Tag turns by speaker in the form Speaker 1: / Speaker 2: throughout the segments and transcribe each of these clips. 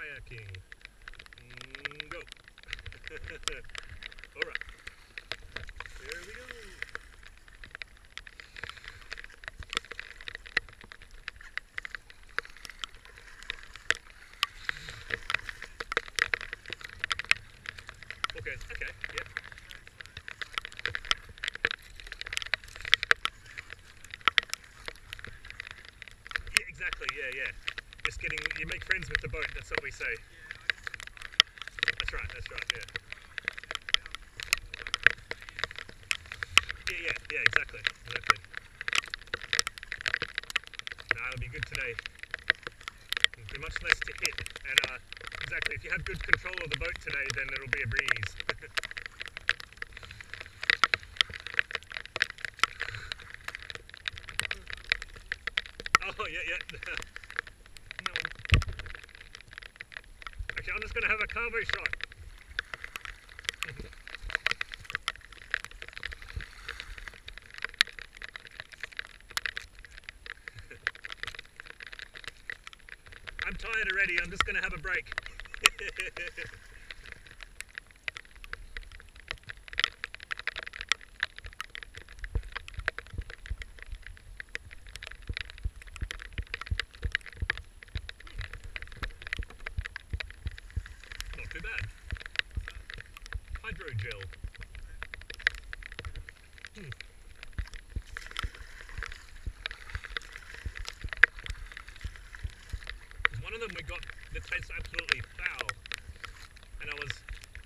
Speaker 1: kayaking. Go. Alright. Here we go. Okay, yeah. Yeah, exactly, yeah. Just you make friends with the boat, that's what we say. That's right, yeah. Yeah, exactly. Nah, it'll be good today. It'll be much less to hit, and exactly, if you have good control of the boat today, then it'll be a breeze. Oh, yeah. No. Actually, I'm just going to have a carvo shot. I'm tired already, I'm just going to have a break. Not too bad. Hydrogel. One of them we got that tastes absolutely foul, and I was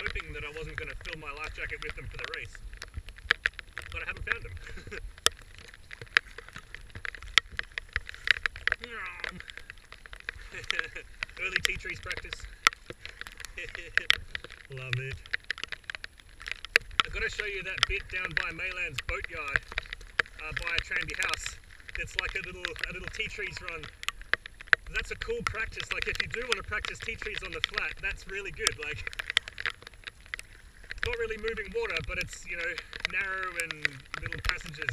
Speaker 1: hoping that I wasn't going to fill my life jacket with them for the race, but I haven't found them. Early Titrees practice. Love it. I've got to show you that bit down by Mayland's boatyard, by a Tranby house. It's like a little Titrees run. That's a cool practice. Like, if you do want to practice Titrees on the flat, that's really good. Like, it's not really moving water, but it's, you know, narrow and little passages.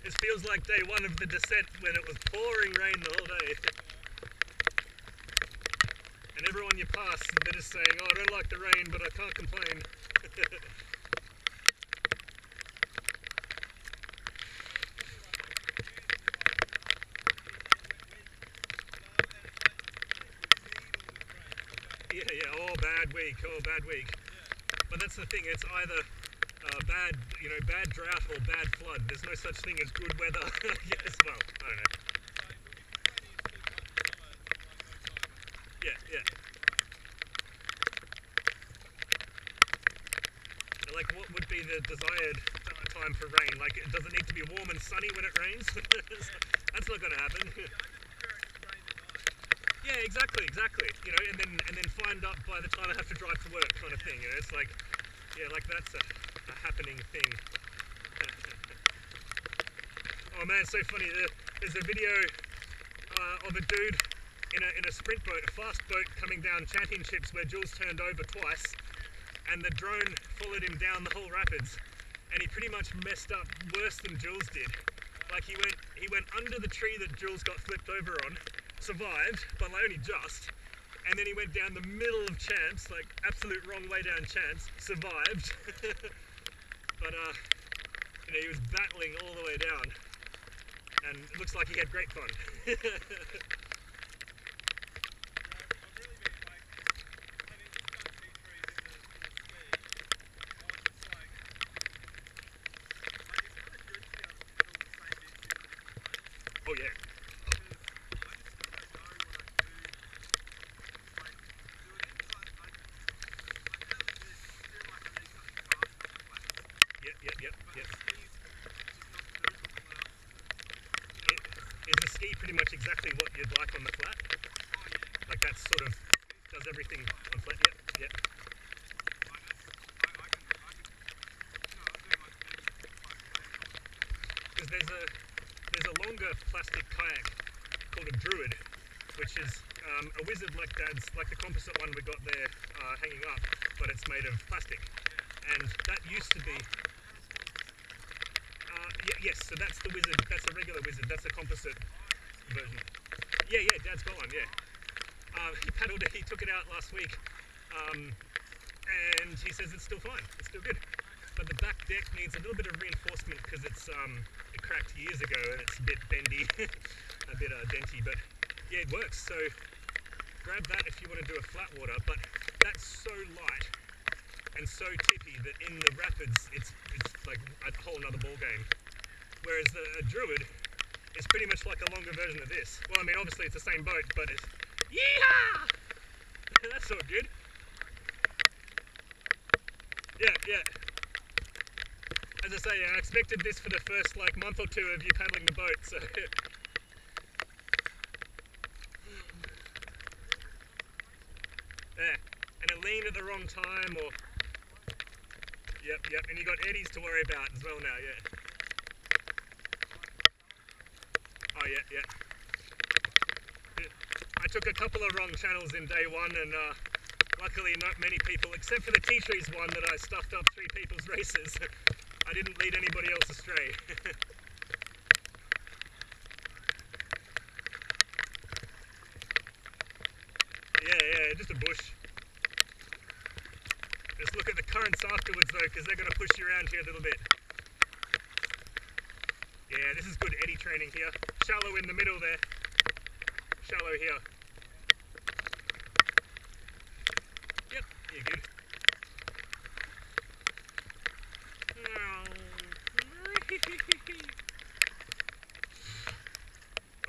Speaker 1: This feels like day one of the descent when it was pouring rain the whole day. And everyone you pass, they're just saying, oh, I don't like the rain, but I can't complain. Yeah, bad week. But that's the thing, it's either bad drought or bad flood. There's no such thing as good weather. Yes, well, I don't know. Yeah. Like, what would be the desired time for rain? Like, does it need to be warm and sunny when it rains? That's not going to happen. Yeah, exactly. You know, and then find up by the time I have to drive to work, kind of thing. You know, it's like, yeah, like that's a happening thing. Oh man, so funny. There's a video of a dude in a sprint boat, a fast boat coming down championships where Jules turned over twice, and the drone followed him down the whole rapids, and he pretty much messed up worse than Jules did. Like, he went under the tree that Jules got flipped over on, survived, but only just, and then he went down the middle of Champs, like absolute wrong way down Champs, survived, but you know, he was battling all the way down, and it looks like he had great fun. Oh yeah. Yep. Is the ski pretty much exactly what you'd like on the flat? Like, that sort of does everything on flat? Yep. Because there's a longer plastic kayak called a Druid, which is a wizard like Dad's, like the composite one we got there hanging up, but it's made of plastic. And that used to be... yes, so that's the wizard, that's a regular wizard, that's a composite version. Yeah, Dad's got one, yeah. He paddled it, he took it out last week, and he says it's still fine, it's still good. But the back deck needs a little bit of reinforcement because it's it cracked years ago and it's a bit bendy, a bit denty, but yeah, it works. So grab that if you want to do a flat water, but that's so light and so tippy that in the rapids it's like a whole nother ball game. Whereas the Druid is pretty much like a longer version of this. Well, I mean, obviously it's the same boat, but it's yeehaw! That's all good. Yeah. As I say, I expected this for the first like month or two of you paddling the boat, so... Yeah, and a lean at the wrong time, or... Yep, and you got eddies to worry about as well now, yeah. Oh, yeah. I took a couple of wrong channels in day one, and luckily not many people, except for the Titrees one that I stuffed up 3 people's races. I didn't lead anybody else astray. Yeah, just a bush. Just look at the currents afterwards though, because they're going to push you around here a little bit. Yeah, this is good eddy training here. Shallow in the middle there. Shallow here. Yep, you're good.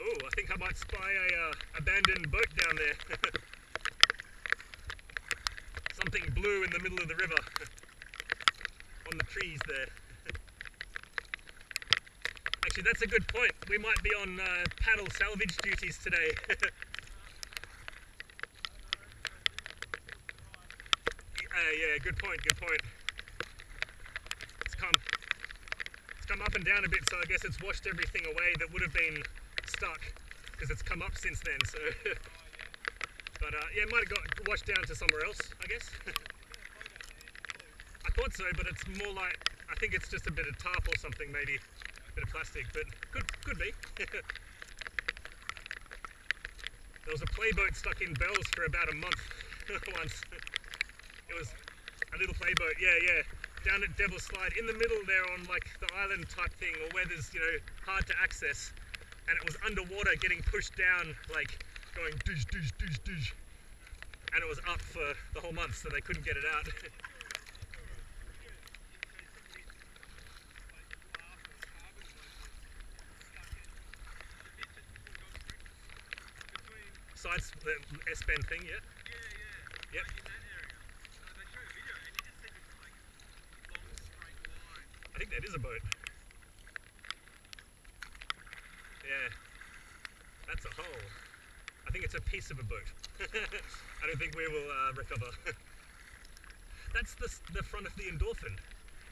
Speaker 1: Oh, I think I might spy a abandoned boat down there. Something blue in the middle of the river. On the trees there. Actually, that's a good point. We might be on paddle salvage duties today. Yeah, good point. It's come up and down a bit, so I guess it's washed everything away that would have been stuck, because it's come up since then, so... But yeah, it might have got washed down to somewhere else, I guess. I thought so, but it's more like, I think it's just a bit of tarp or something, maybe. A bit of plastic, but could be. There was a playboat stuck in Bells for about a month once. It was a little playboat, yeah. Down at Devil's Slide, in the middle there on like the island type thing, or where there's, you know, hard to access. And it was underwater getting pushed down, like going doosh. And it was up for the whole month, so they couldn't get it out. Besides the S-bend thing, yeah? Yep. I think that is a boat. Yeah. That's a hole. I think it's a piece of a boat. I don't think we will recover. That's the front of the Endorphin.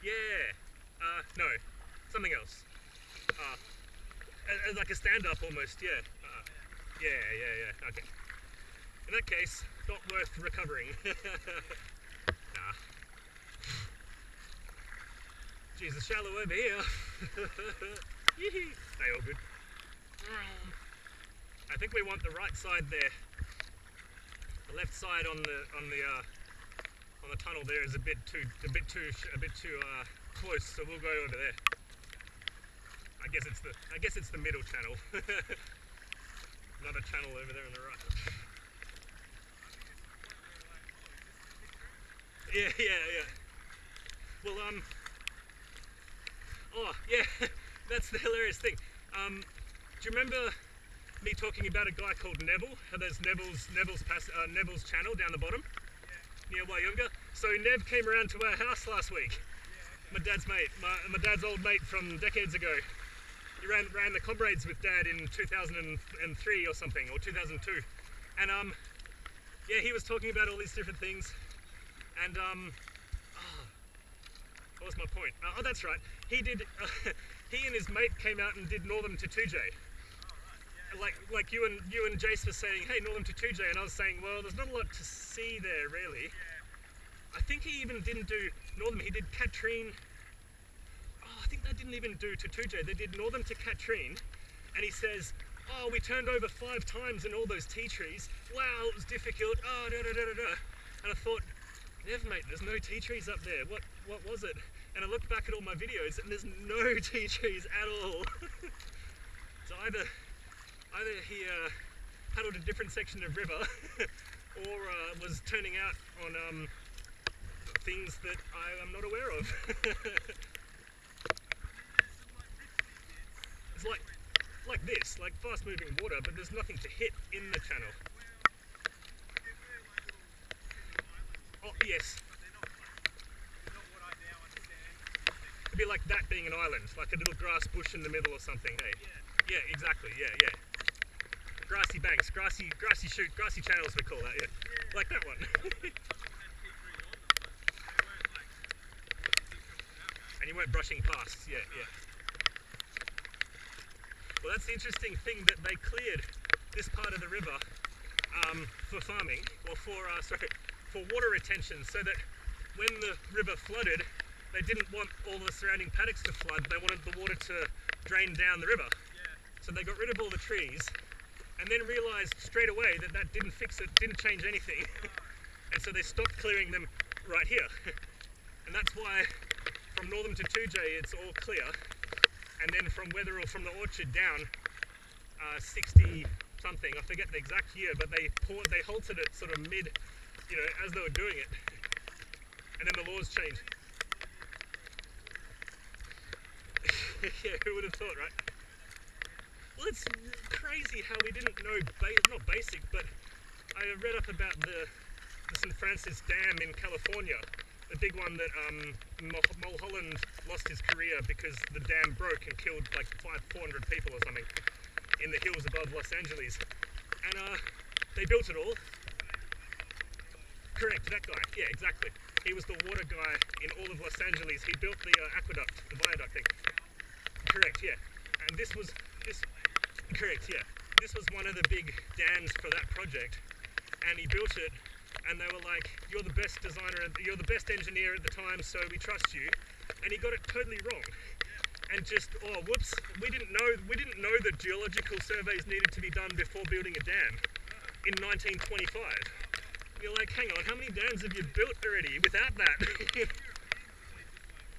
Speaker 1: Yeah. No. Something else. Like a stand-up almost, yeah. Yeah. Okay. In that case, not worth recovering. Nah. Jesus, shallow over here. They all good. I think we want the right side there. The left side on the tunnel there is a bit too close, so we'll go over there. I guess it's the middle channel. Another channel over there on the right. Yeah. Well, oh yeah, that's the hilarious thing. Do you remember me talking about a guy called Neville? How there's Neville's channel down the bottom, near Wyunga. So Nev came around to our house last week. My dad's mate, my dad's old mate from decades ago. He ran the Comrades with Dad in 2003 or something, or 2002. And yeah, he was talking about all these different things. And what was my point? Oh, that's right. He and his mate came out and did Northern to 2J. like you and Jace were saying, hey, Northern to 2J, and I was saying, well, there's not a lot to see there really. I think he even didn't do Northern. He did Katrine. Oh, I think they didn't even do to 2J. They did Northern to Katrine, and he says, oh, we turned over 5 times in all those Titrees. Wow, it was difficult. Oh, da da da da da. And I thought, never, mate. There's no Titrees up there. What was it? And I looked back at all my videos, and there's no Titrees at all. So either he paddled a different section of river, or was turning out on things that I'm not aware of. It's like this, like fast moving water, but there's nothing to hit in the channel. Oh yes. It'd be like that being an island, like a little grass bush in the middle or something, hey? Yeah, exactly, yeah. Grassy banks, grassy chute, grassy channels we call that, yeah. Like that one. And you weren't brushing past, yeah. Well, that's the interesting thing, that they cleared this part of the river for farming, or for water retention, so that when the river flooded, they didn't want all the surrounding paddocks to flood. They wanted the water to drain down the river. So they got rid of all the trees, and then realised straight away that that didn't fix it, didn't change anything. And so they stopped clearing them right here. And that's why from Northern to 2J it's all clear. And then from Wetherall, from the orchard down, 60 something, I forget the exact year, but they halted it sort of mid, as they were doing it. And then the laws changed. Yeah, who would have thought, right? Well, it's crazy how we didn't know, not basic, but I read up about the St. Francis Dam in California, the big one that Mulholland lost his career because the dam broke and killed like 400 people or something in the hills above Los Angeles. And they built it all. Correct, that guy, yeah, exactly. He was the water guy in all of Los Angeles. He built the aqueduct, the viaduct thing. Correct, yeah. And this was one of the big dams for that project, and he built it, and they were like, you're the best designer, you're the best engineer at the time, so we trust you. And he got it totally wrong. And just, oh whoops, we didn't know that geological surveys needed to be done before building a dam in 1925. You're like, hang on, how many dams have you built already without that?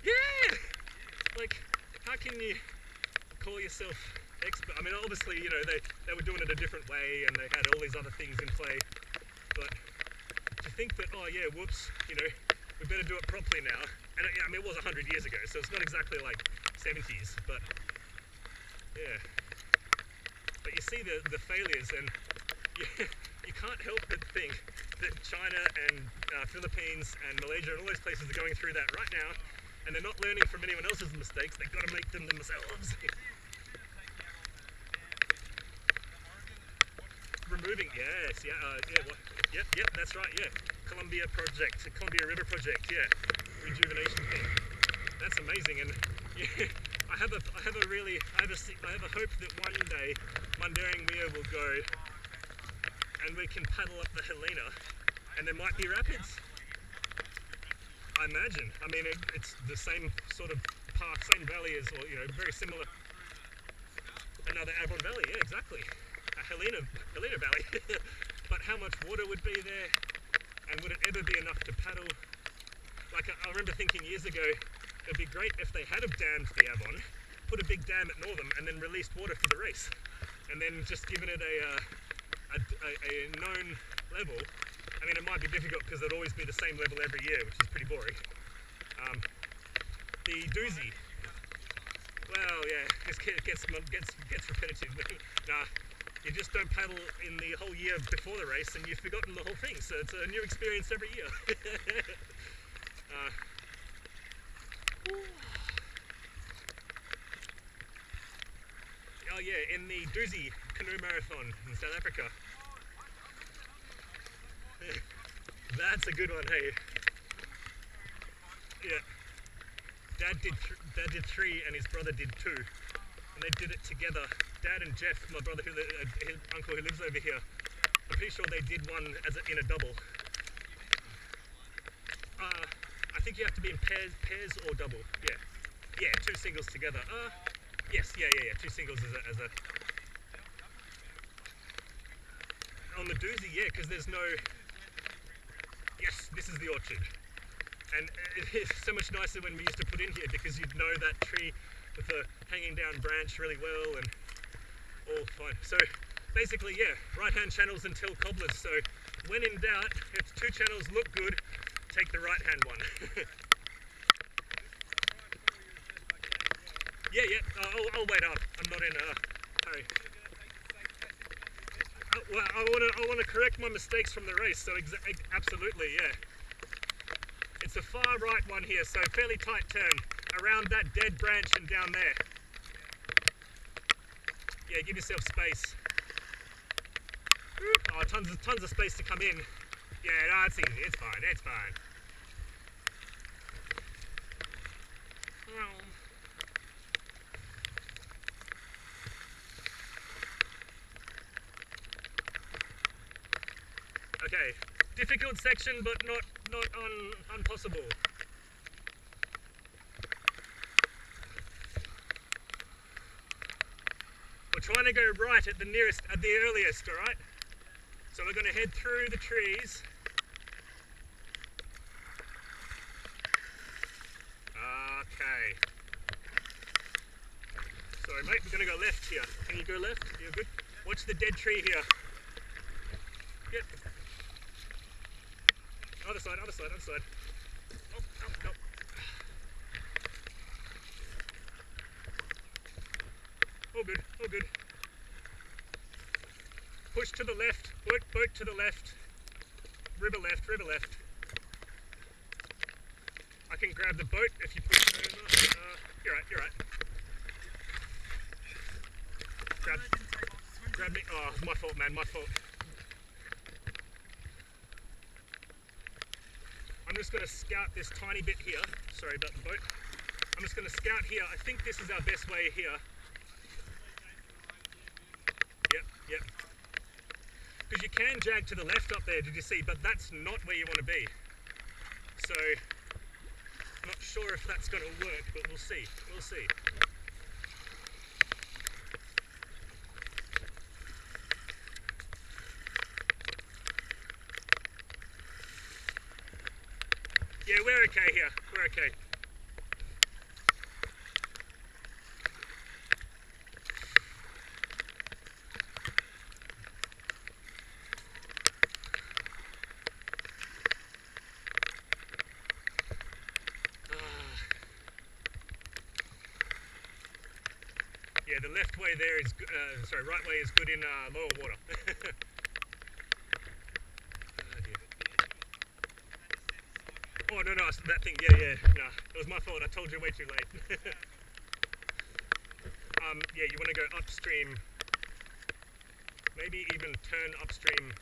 Speaker 1: Yeah! Like, how can you call yourself expert? I mean, obviously, they were doing it a different way, and they had all these other things in play. But to think that, oh yeah, whoops, we better do it properly now. And I mean, it was 100 years ago, so it's not exactly like 70s, but yeah. But you see the failures, and you can't help but think that China and Philippines and Malaysia and all those places are going through that right now, and they're not learning from anyone else's mistakes. They've got to make them themselves. Removing, yes, yep, that's right, yeah. Columbia River project, yeah. Rejuvenation thing. That's amazing, and yeah, I have a hope that one day Mundaring Weir will go, and we can paddle up the Helena, and there might be rapids. I imagine. I mean, it's the same sort of park, same valley as, or very similar. Another Avon Valley, yeah, exactly. A Helena Valley. But how much water would be there, and would it ever be enough to paddle? Like, I remember thinking years ago, it'd be great if they had have dammed the Avon, put a big dam at Northam, and then released water for the race, and then just given it a known level. I mean, it might be difficult because it'd always be the same level every year, which is pretty boring. The doozy. Well, yeah, this gets repetitive. Nah, you just don't paddle in the whole year before the race, and you've forgotten the whole thing. So it's a new experience every year. Oh yeah, in the Doozy Canoe Marathon in South Africa. That's a good one, hey. Yeah. Dad did 3 and his brother did 2. And they did it together Dad and Jeff, my brother, his uncle who lives over here, I'm pretty sure they did one in a double. I think you have to be in pairs or double. Yeah, 2 singles together. Yes, yeah. 2 singles as a. On the doozy, yeah, because there's no. Yes, this is the orchard, and it's so much nicer when we used to put in here because you'd know that tree with the hanging down branch really well and all fine. So basically, yeah, right-hand channels until cobblers. So when in doubt, if 2 channels look good, take the right-hand one. Yeah. I'll wait up. I'm not in a hurry. Well, I want to correct my mistakes from the race. So absolutely, yeah. It's a far right one here, so fairly tight turn around that dead branch and down there. Yeah, give yourself space. Oh, tons of space to come in. Yeah, no, it's easy. It's fine. It's fine. Okay, difficult section, but not impossible. We're trying to go right at the earliest, all right? So we're going to head through the trees. Okay. Sorry, mate, we're going to go left here. Can you go left? You're good? Watch the dead tree here. Yep. Other side. Oh. All good. Push to the left, boat to the left. River left. I can grab the boat if you push it over. You're right. Grab me. Oh, my fault, man, my fault. I'm just going to scout this tiny bit here. Sorry about the boat. I'm just going to scout here. I think this is our best way here. Yep. Because you can jag to the left up there, did you see? But that's not where you want to be. So, not sure if that's going to work, but we'll see. Yeah, we're okay here. We're okay. Yeah, the left way there is, right way is good in lower water. Oh, no, that thing, yeah, no, it was my fault, I told you way too late. Yeah, you want to go upstream, maybe even turn upstream,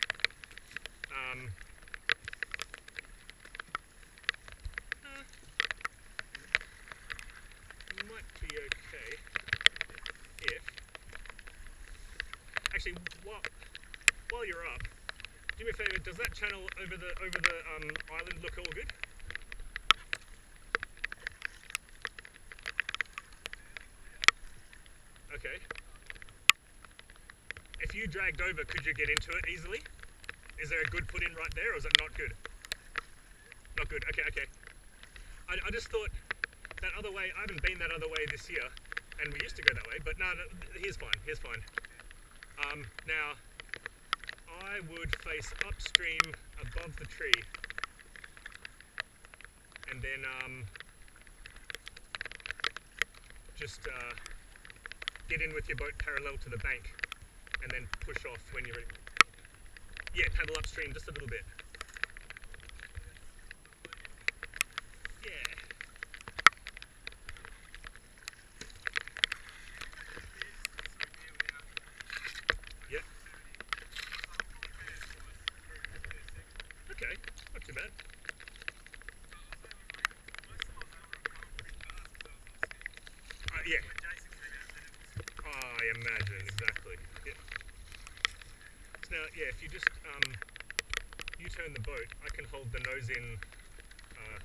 Speaker 1: might be okay, if, actually, while you're up, do me a favour, does that channel over the island look all good? Okay. If you dragged over, could you get into it easily? Is there a good put in right there, or is it not good? Not good, okay. I just thought that other way, I haven't been that other way this year, and we used to go that way, but no, here's fine. Now, I would face upstream above the tree, and then just get in with your boat parallel to the bank, and then push off when you're ready. Yeah, paddle upstream just a little bit. Yeah. Yep. Okay, not too bad. Yeah. Oh, imagine, exactly. Yeah. So now, yeah, if you just U-turn the boat, I can hold the nose in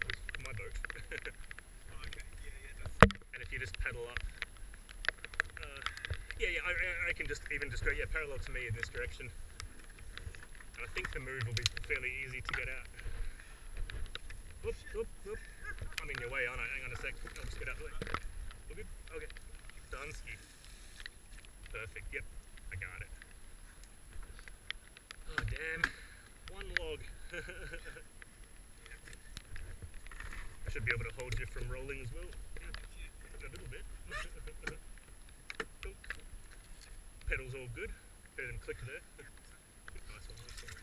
Speaker 1: with my boat. And if you just pedal up, I can just go, parallel to me in this direction. And I think the move will be fairly easy to get out. Whoop, whoop, whoop. I'm in your way, aren't I? Hang on a sec. I'll just get out of the way. All good? Okay. Done. Perfect. Yep. I got it. Oh, damn. One log. I should be able to hold you from rolling as well. Yeah. A little bit. Pedals all good. Better than click there. Nice one, nice one.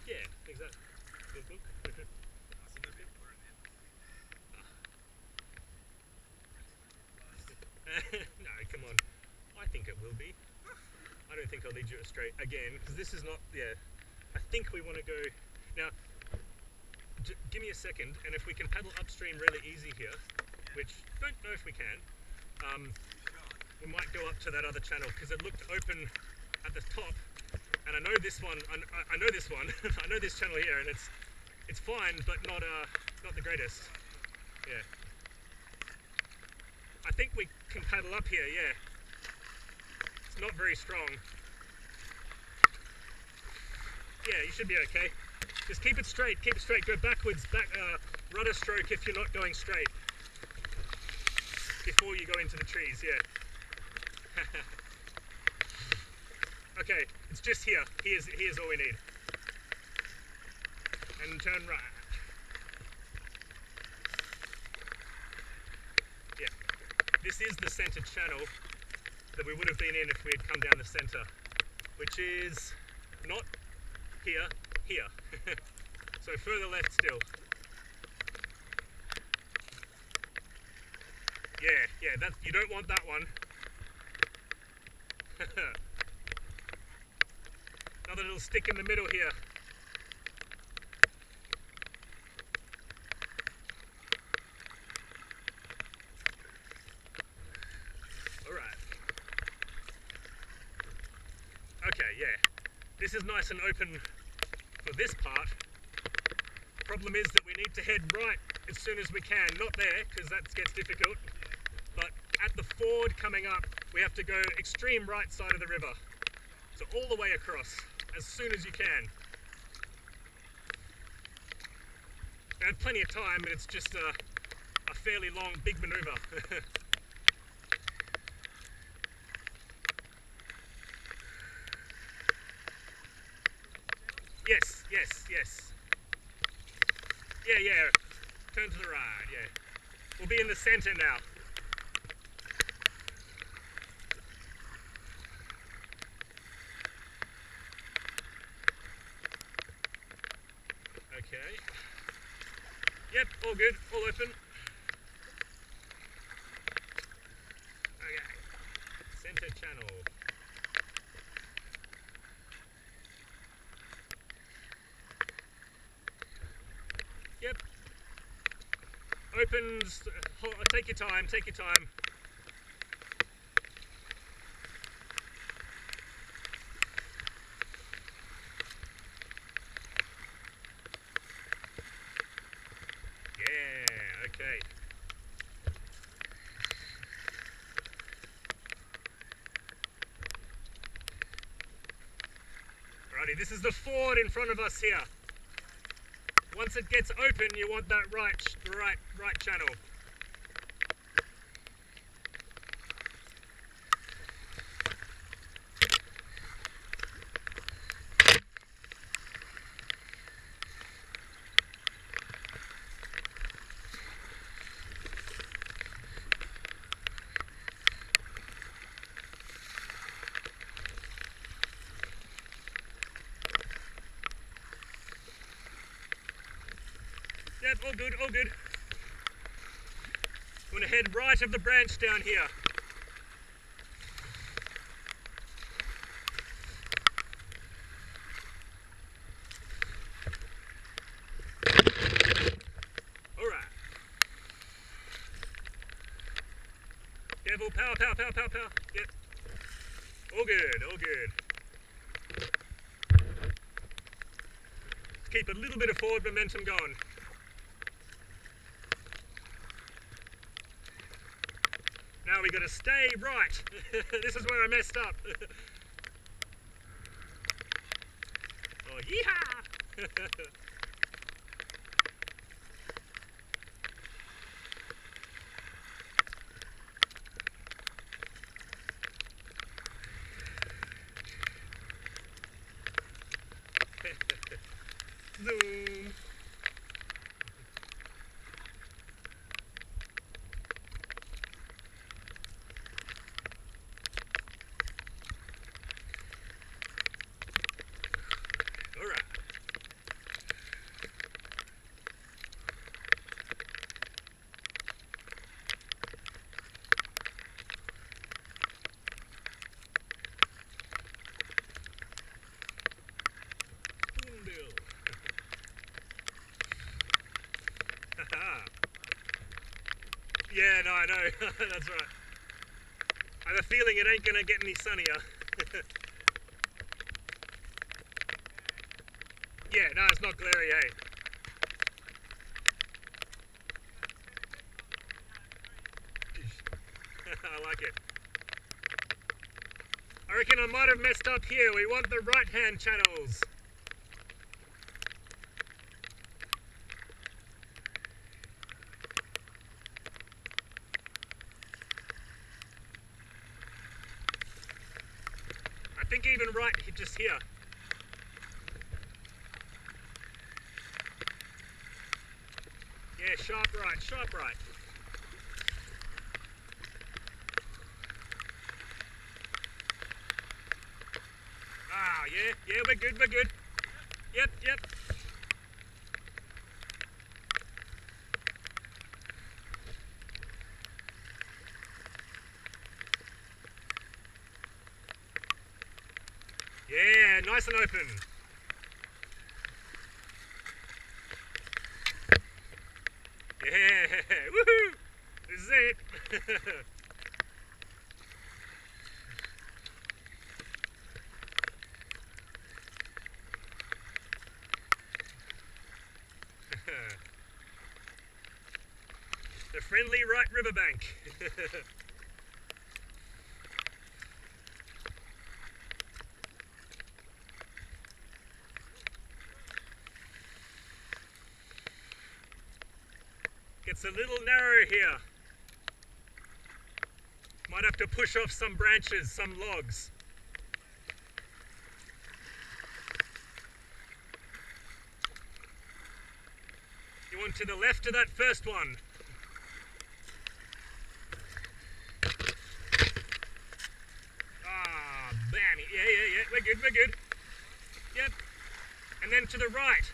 Speaker 1: Yeah, exactly. Look. No, come on. I think it will be. I don't think I'll lead you straight again, because this is not, I think we want to go, now, give me a second, and if we can paddle upstream really easy here, which, don't know if we can, we might go up to that other channel, because it looked open at the top, and I know this one, I know this one, I know this channel here, and it's fine, but not the greatest. Yeah. I think we can paddle up here, yeah. It's not very strong. Yeah, you should be okay. Just keep it straight, go backwards, rudder stroke if you're not going straight. Before you go into the trees, yeah. Okay, it's just here. Here's all we need. And turn right. Yeah. This is the centre channel that we would have been in if we had come down the centre, which is not here, here. So further left still. Yeah, you don't want that one. Another little stick in the middle here. Alright. Okay, yeah. This is nice and open for this part. Problem is that we need to head right as soon as we can. Not there, because that gets difficult. But at the ford coming up, we have to go extreme right side of the river. So all the way across, as soon as you can. We have plenty of time, but it's just a fairly long, big manoeuvre. Yes. Yeah. Turn to the right, yeah. We'll be in the centre now. Okay. Yep, all good, all open. Okay. Centre channel. Yep. Opens. Take your time, take your time. Yeah, okay. Alrighty, this is the ford in front of us here. Once it gets open, you want that right channel. Yep, all good. I'm going to head right of the branch down here. Alright. Careful, power. Yep. All good, all good. Keep a little bit of forward momentum going. Now we got to stay right. This is where I messed up. Oh, yeehaw! Zoom. All right. Yeah, no, I know. That's right. I have a feeling it ain't gonna get any sunnier. Yeah, no, it's not glary, hey. I like it. I reckon I might have messed up here. We want the right-hand channels. I think even right just here. Yeah, sharp right, sharp right. Ah, yeah, we're good, we're good. Yep, yep. Yeah, nice and open. Yeah, woohoo! This is it. The friendly right riverbank. Gets a little narrow here. Might have to push off some branches, some logs. You want to the left of that first one. Ah, bam. Yeah. We're good, we're good. Yep. And then to the right.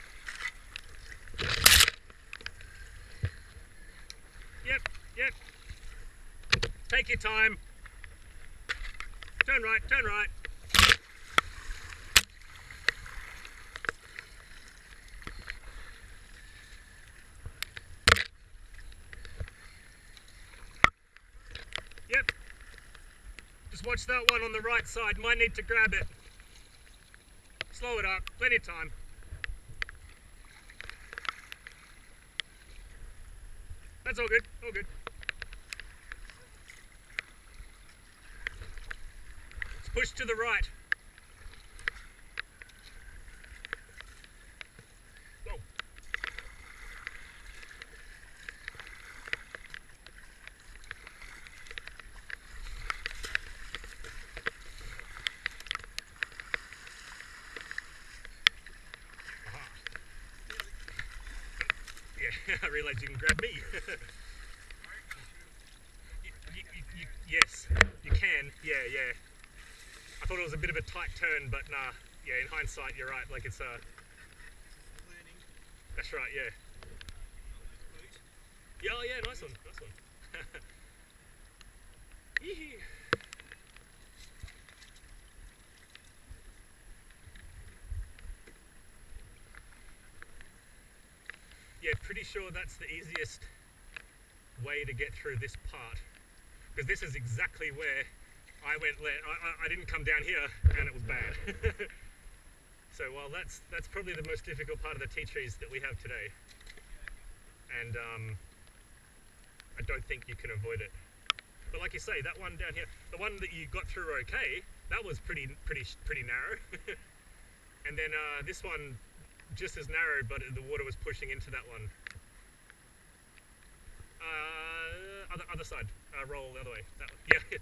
Speaker 1: Yep. Take your time. Turn right, turn right. Yep. Just watch that one on the right side. Might need to grab it. Slow it up. Plenty of time. That's all good. All good. Let's push to the right. Whoa. Yeah, I realised you can grab me. Yes, you can. Yeah. I thought it was a bit of a tight turn, but nah. Yeah, in hindsight, you're right. Like it's learning. That's right. Yeah. Yeah. Nice one. Yee-hee. Yeah, pretty sure that's the easiest way to get through this part, because this is exactly where I didn't come down here, and it was bad. So while that's probably the most difficult part of the Titrees that we have today, and I don't think you can avoid it. But like you say, that one down here, the one that you got through okay, that was pretty narrow. And then this one, just as narrow, but the water was pushing into that one. Other side, roll the other way. That one. Yeah.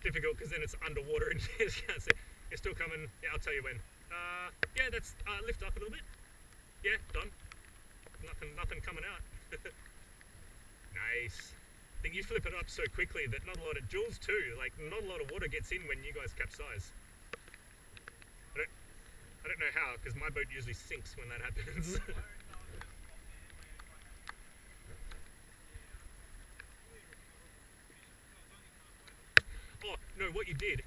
Speaker 1: Difficult because then it's underwater and you can't see. It's still coming. Yeah, I'll tell you when. Yeah, that's lift up a little bit. Yeah, done. Nothing coming out. Nice. I think you flip it up so quickly that not a lot of Jules too. Like not a lot of water gets in when you guys capsize. I don't know how, because my boat usually sinks when that happens. Oh no, what you did,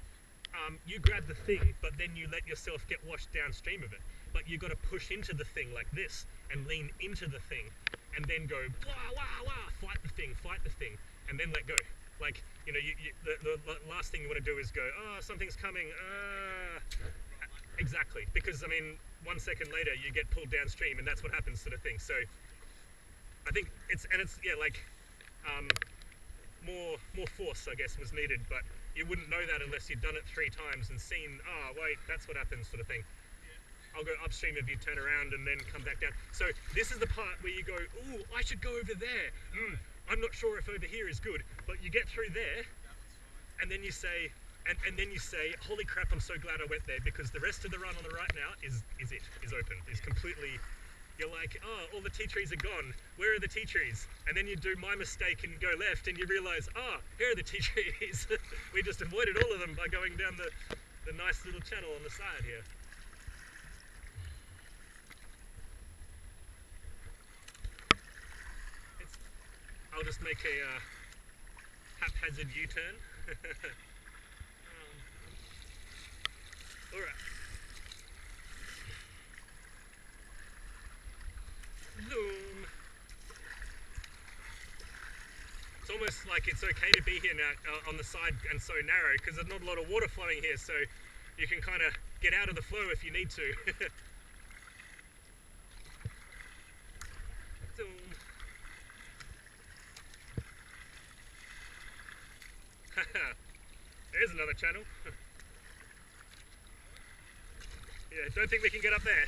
Speaker 1: you grabbed the thing, but then you let yourself get washed downstream of it. But you got to push into the thing like this and lean into the thing, and then go wah wah wah, fight the thing, and then let go. Like you know, the last thing you want to do is go, oh, something's coming. Exactly, because I mean, 1 second later you get pulled downstream, and that's what happens to the thing. So I think it's yeah, like more force, I guess, was needed, but you wouldn't know that unless you'd done it 3 times and seen, oh wait, that's what happens, sort of thing. I'll go upstream if you turn around and then come back down. So this is the part where you go, ooh, I should go over there. I'm not sure if over here is good, but you get through there, and then you say, and then you say, holy crap, I'm so glad I went there, because the rest of the run on the right now is open, is completely, you're like, oh, all the Titrees are gone, where are the Titrees? And then you do my mistake and go left, and you realise, here are the Titrees. We just avoided all of them by going down the nice little channel on the side here. I'll just make a haphazard U-turn. Alright. Zoom. It's almost like it's okay to be here now on the side and so narrow, because there's not a lot of water flowing here, so you can kind of get out of the flow if you need to. Zoom. There's another channel. Yeah, don't think we can get up there.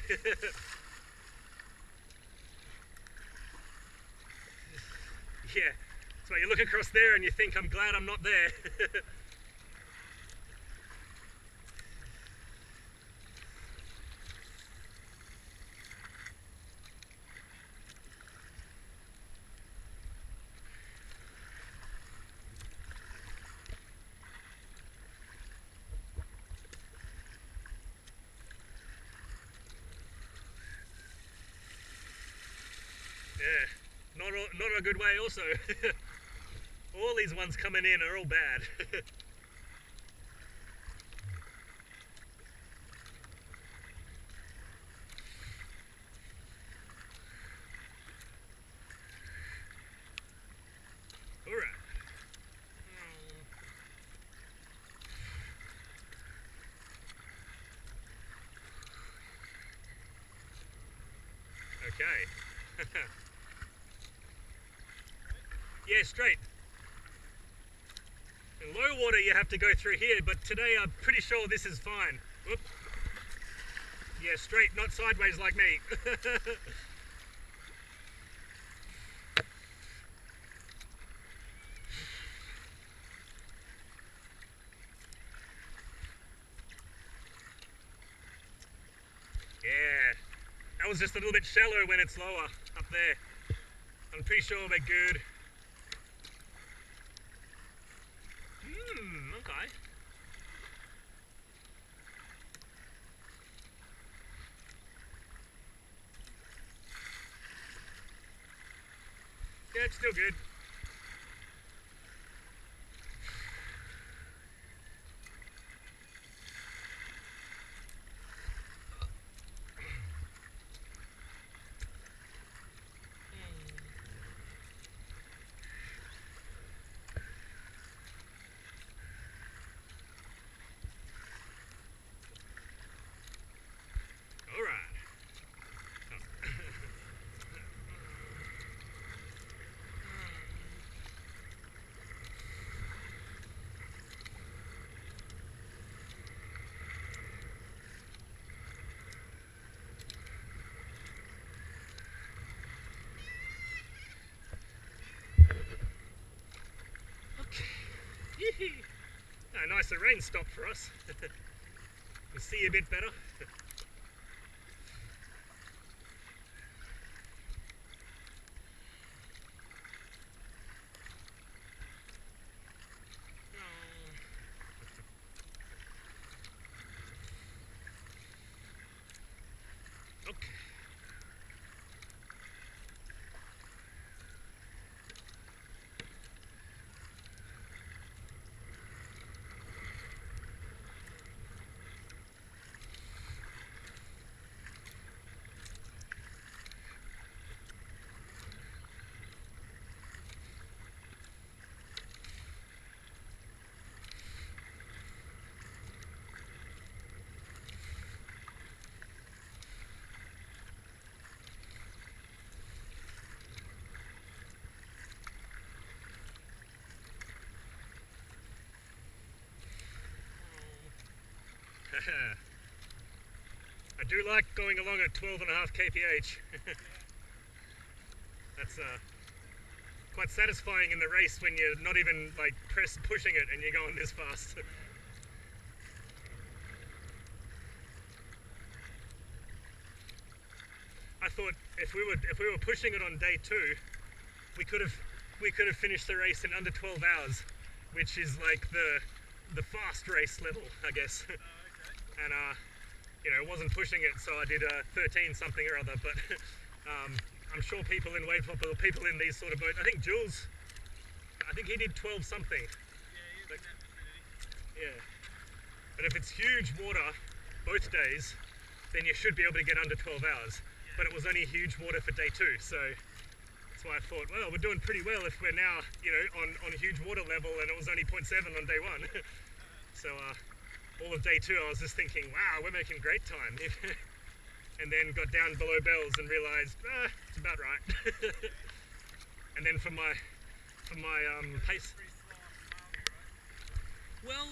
Speaker 1: Yeah, so you look across there and you think, I'm glad I'm not there. Yeah, not a good way also. All these ones coming in are all bad. Alright. Okay. Yeah, straight. In low water you have to go through here, but today I'm pretty sure this is fine. Whoop. Yeah, straight, not sideways like me. Yeah, that was just a little bit shallow when it's lower up there. I'm pretty sure we're good. Okay. Yeah, it's still good. nice the rain stopped for us. We'll see a bit better. Okay. I do like going along at 12.5 kph. That's quite satisfying in the race when you're not even like pushing it and you're going this fast. I thought if we were pushing it on day 2, we could have finished the race in under 12 hours, which is like the fast race level, I guess. And you know, wasn't pushing it, so I did 13 something or other. But I'm sure people in Wavehopper, or people in these sort of boats, I think Jules, I think he did 12 something.
Speaker 2: Yeah, he was in that vicinity.
Speaker 1: Yeah. But if it's huge water both days, then you should be able to get under 12 hours. Yeah. But it was only huge water for day 2, so that's why I thought, well, we're doing pretty well if we're now, you know, on huge water level, and it was only 0.7 on day 1. So all of day 2 I was just thinking, wow, we're making great time. And then got down below bells and realised, it's about right. And then for my pace. Well,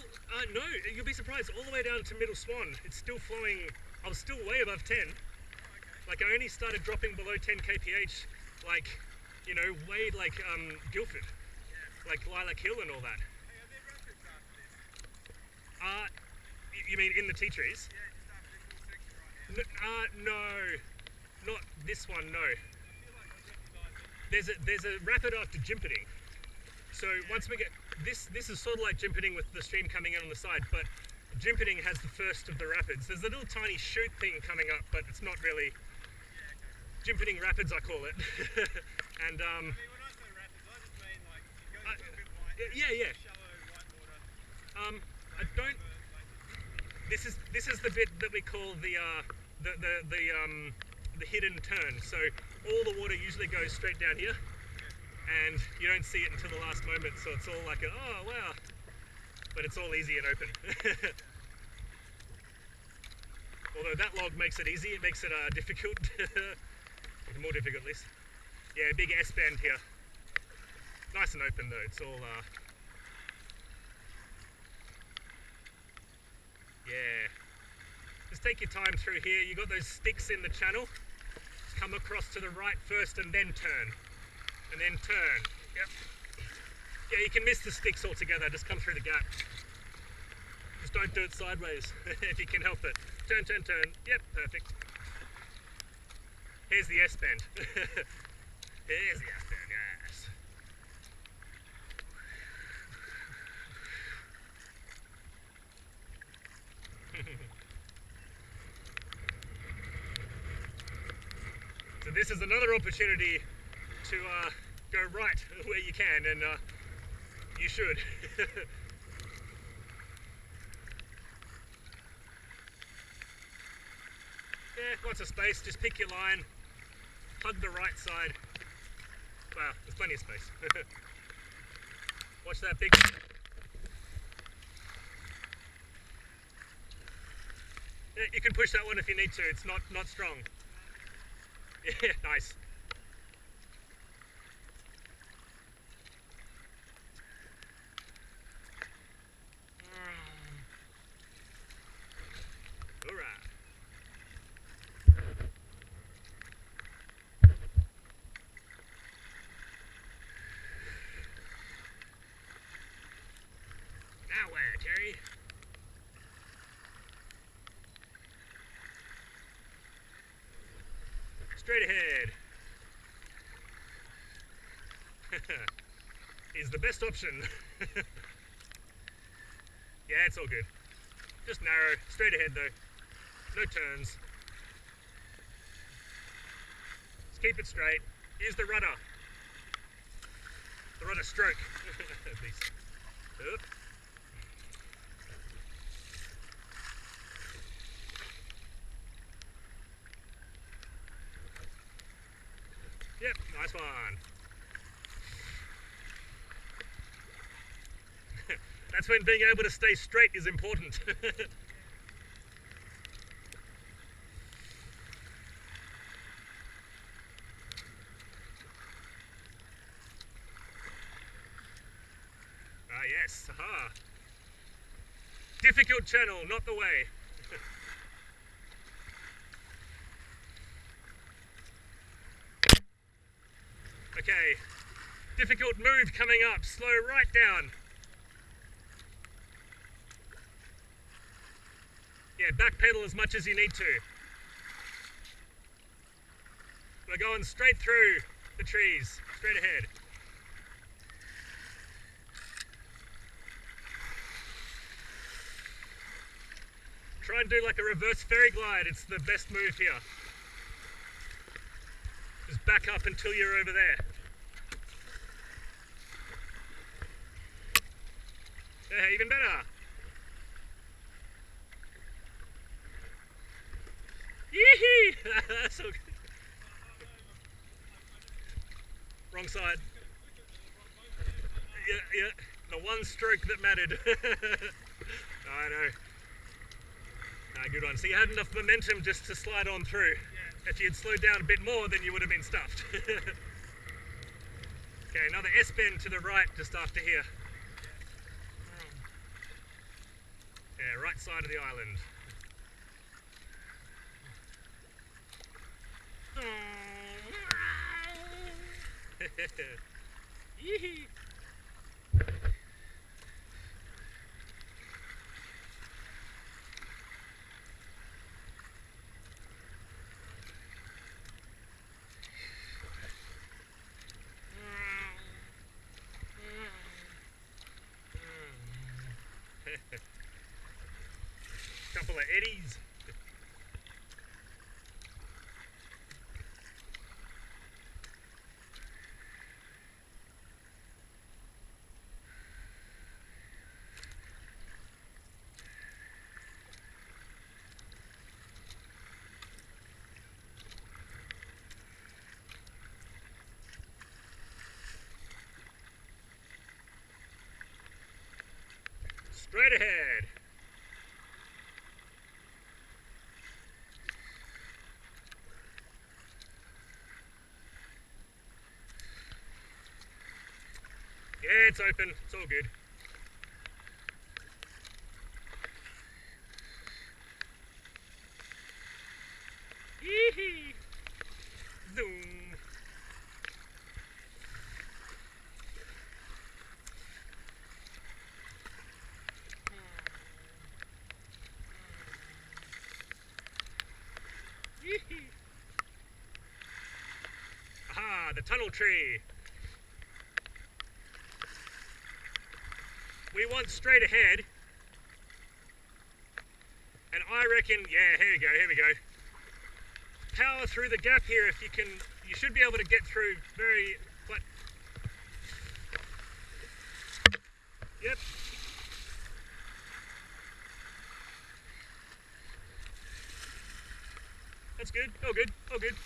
Speaker 1: no, you'll be surprised, all the way down to middle Swan, it's still flowing. I was still way above 10. Like, I only started dropping below 10 kph, like, you know, way like Guildford, like Lilac Hill and all that.
Speaker 2: Hey, are there rapids after this?
Speaker 1: You mean in the Titrees?
Speaker 2: Yeah, just after this little section right here.
Speaker 1: No, not this one, no.
Speaker 2: I feel like I recognise it.
Speaker 1: There's a rapid after Jimperding. So once we get, this is sort of like Jimperding with the stream coming in on the side, but Jimperding has the first of the rapids. There's a little tiny chute thing coming up, but it's not really. Jimperding Rapids, I call it. And
Speaker 2: I mean, when I say rapids, I just mean like it goes a bit white.
Speaker 1: Yeah.
Speaker 2: Shallow white water.
Speaker 1: I don't. This is the bit that we call the hidden turn. So all the water usually goes straight down here, and you don't see it until the last moment. So it's all like oh wow, but it's all easy and open. Although that log makes it easy, it makes it difficult. More difficult at least. Yeah, big S bend here. Nice and open though. It's all yeah. Just take your time through here. You got those sticks in the channel. Just come across to the right first and then turn. And then turn. Yep. Yeah, you can miss the sticks altogether. Just come through the gap. Just don't do it sideways if you can help it. Turn, turn, turn. Yep, perfect. Here's the S bend. Here's the S bend, yes. So this is another opportunity to go right where you can, and you should. Yeah, lots of space, just pick your line, hug the right side. Wow, there's plenty of space. Watch that big... Yeah, you can push that one if you need to, it's not strong. Yeah, nice. Alright. Now where, Terry? straight ahead. Is the best option. Yeah, it's all good. Just narrow, straight ahead though. No turns. Just keep it straight. Use the rudder. The rudder stroke. At least. Oop. Yep, nice one. That's when being able to stay straight is important. Ah yes, aha. Difficult channel, not the way. Okay, difficult move coming up, slow right down. Yeah, back pedal as much as you need to. We're going straight through the trees, straight ahead. Try and do like a reverse ferry glide, it's the best move here. Just back up until you're over there. Yeah, even better. Yee-hee! That's so good. Wrong side. Yeah, the one stroke that mattered. I know. Ah, good one. So you had enough momentum just to slide on through. Yeah. If you had slowed down a bit more, then you would have been stuffed. Okay, another S-bend to the right just after here. Yeah, right side of the island. Yee-hee. Couple of eddies. Straight ahead. Yeah, it's open. It's all good. Yee-hee. Zoom. Yee-hee. Aha, the tunnel tree. We want straight ahead, and I reckon, yeah, here we go. Power through the gap here if you can. You should be able to get through very, what? Yep. That's good, all good, all good.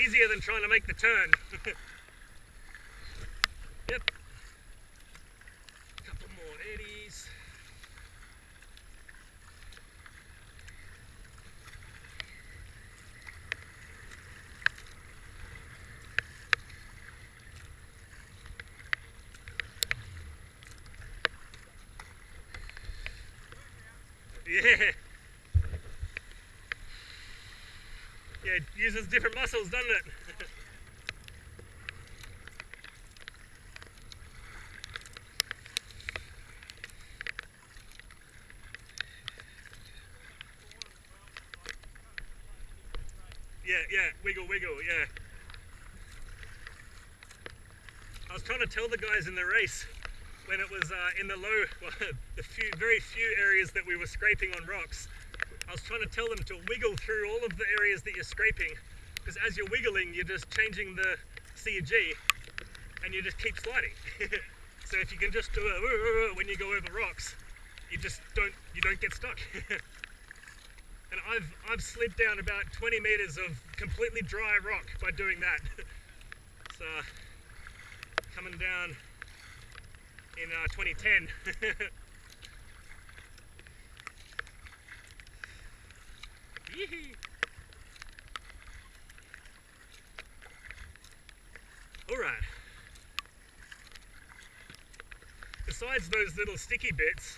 Speaker 1: Easier than trying to make the turn. Yep. Couple more eddies. Yeah. Yeah, it uses different muscles, doesn't it? Yeah, wiggle, yeah. I was trying to tell the guys in the race when it was in the low, well, the very few areas that we were scraping on rocks, I was trying to tell them to wiggle through all of the areas that you're scraping, because as you're wiggling, you're just changing the CUG, and you just keep sliding. So if you can just do a when you go over rocks, you don't get stuck. And I've slid down about 20 meters of completely dry rock by doing that. So coming down in 2010. Alright. Besides those little sticky bits,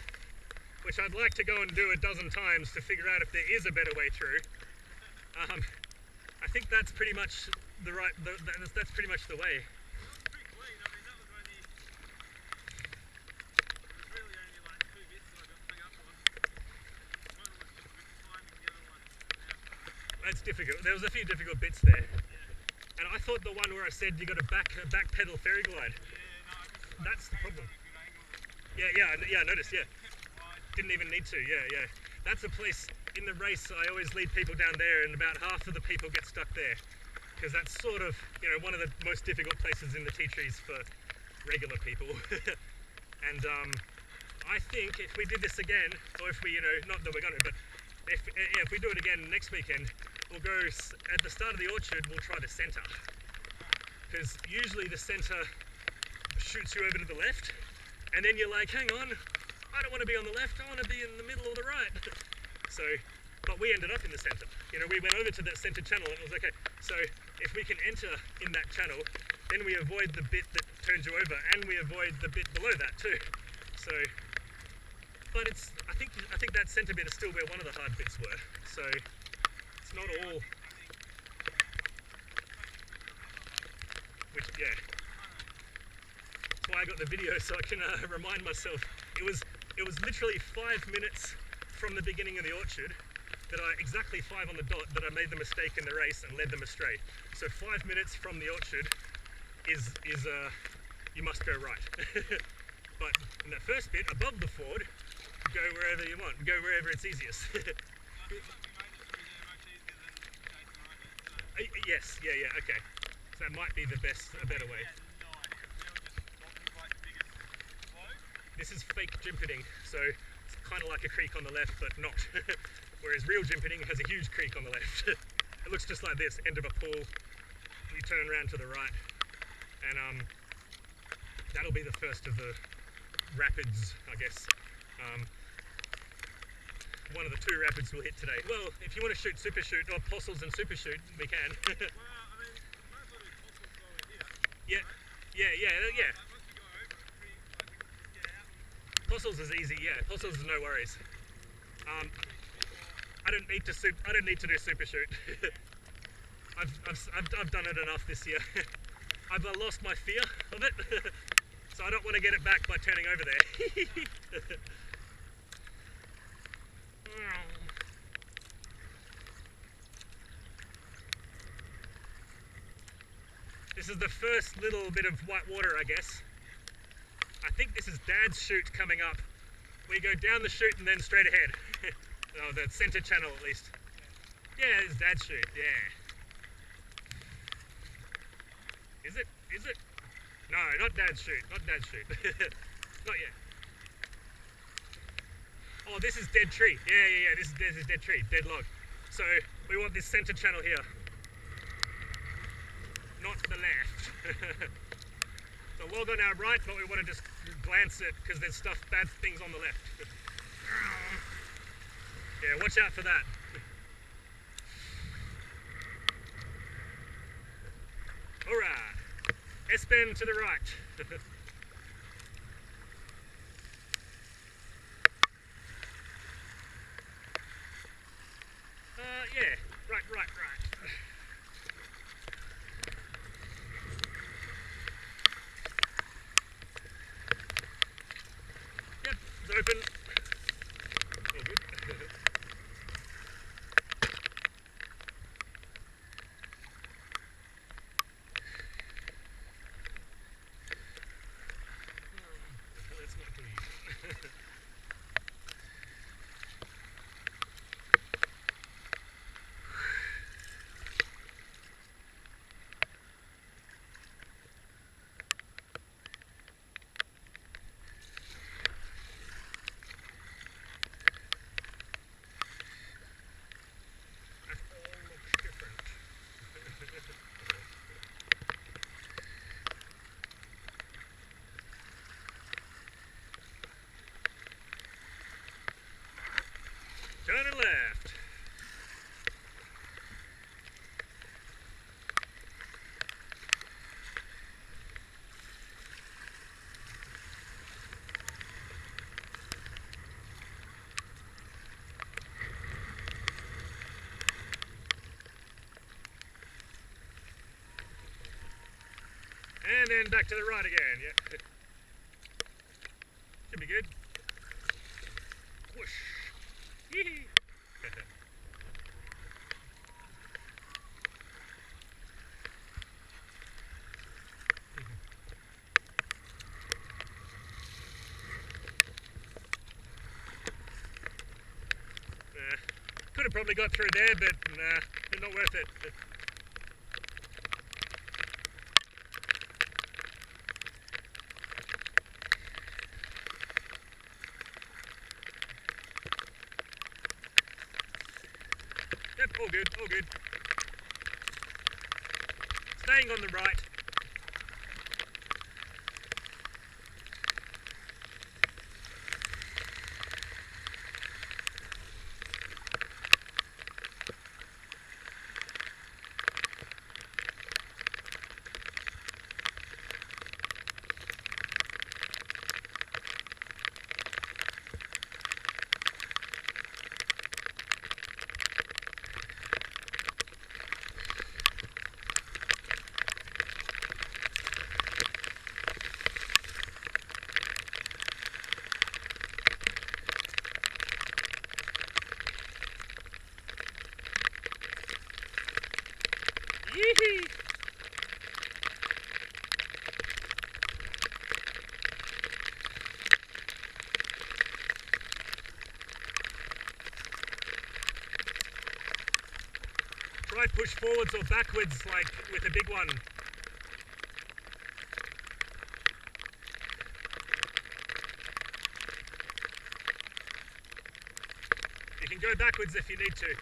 Speaker 1: which I'd like to go and do a dozen times to figure out if there is a better way through, I think that's pretty much the right. That's pretty much the way. That's difficult. There was a few difficult bits there, and I thought the one where I said you got to back pedal ferry glide. That's the problem. Yeah. I noticed. Yeah, didn't even need to. Yeah. That's a place in the race. I always lead people down there, and about half of the people get stuck there, because that's sort of one of the most difficult places in the Titrees for regular people. And I think if we did this again, or if we not that we're going to, but if we do it again next weekend, we'll go at the start of the orchard. We'll try the centre, because usually the centre shoots you over to the left, and then you're like, hang on, I don't want to be on the left, I want to be in the middle or the right. So, but we ended up in the centre. We went over to that centre channel and it was okay. So if we can enter in that channel, then we avoid the bit that turns you over, and we avoid the bit below that too. So, but I think that centre bit is still where one of the hard bits were. So it's not all. Which, yeah. That's why I got the video, so I can remind myself. It was literally 5 minutes from the beginning of the orchard that exactly 5 on the dot, that I made the mistake in the race and led them astray. So 5 minutes from the orchard is you must go right. But in the first bit, above the ford, go wherever you want, go wherever it's easiest. Yes, yeah, okay. So that might be a better way. This is fake Jimperding, so it's kind of like a creek on the left, but not. Whereas real Jimperding has a huge creek on the left. It looks just like this, end of a pool. You turn around to the right, and that'll be the first of the rapids, I guess. One of the 2 rapids we'll hit today. Well, if you want to shoot super shoot, or Possults and super shoot, we can.
Speaker 2: Well, I mean, might as well do Possults over here.
Speaker 1: Yeah. Possults is easy, yeah. Possults is no worries. I don't need to do super shoot. I've done it enough this year. I've lost my fear of it, so I don't want to get it back by turning over there. This is the first little bit of white water, I guess. I think this is Dad's chute coming up. We go down the chute and then straight ahead. Oh, the centre channel at least. Yeah, it's Dad's chute, yeah. Is it? No, not Dad's chute, not Not yet. Oh, this is dead tree. Yeah, this is dead tree, dead log. So, we want this centre channel here. Not the left. The log on our right, but we want to just glance it because there's bad things on the left. Yeah, watch out for that. Alright, S-bend to the right. Yeah, right. Yep, it's open. All good. turn back to the right again. Yeah. Should be good. Whoosh. Yee-hee. Could have probably got through there, but nah, it's not worth it. Yep, all good, all good. Staying on the right. Yee-hee. Try push forwards or backwards like with a big one. You can go backwards if you need to.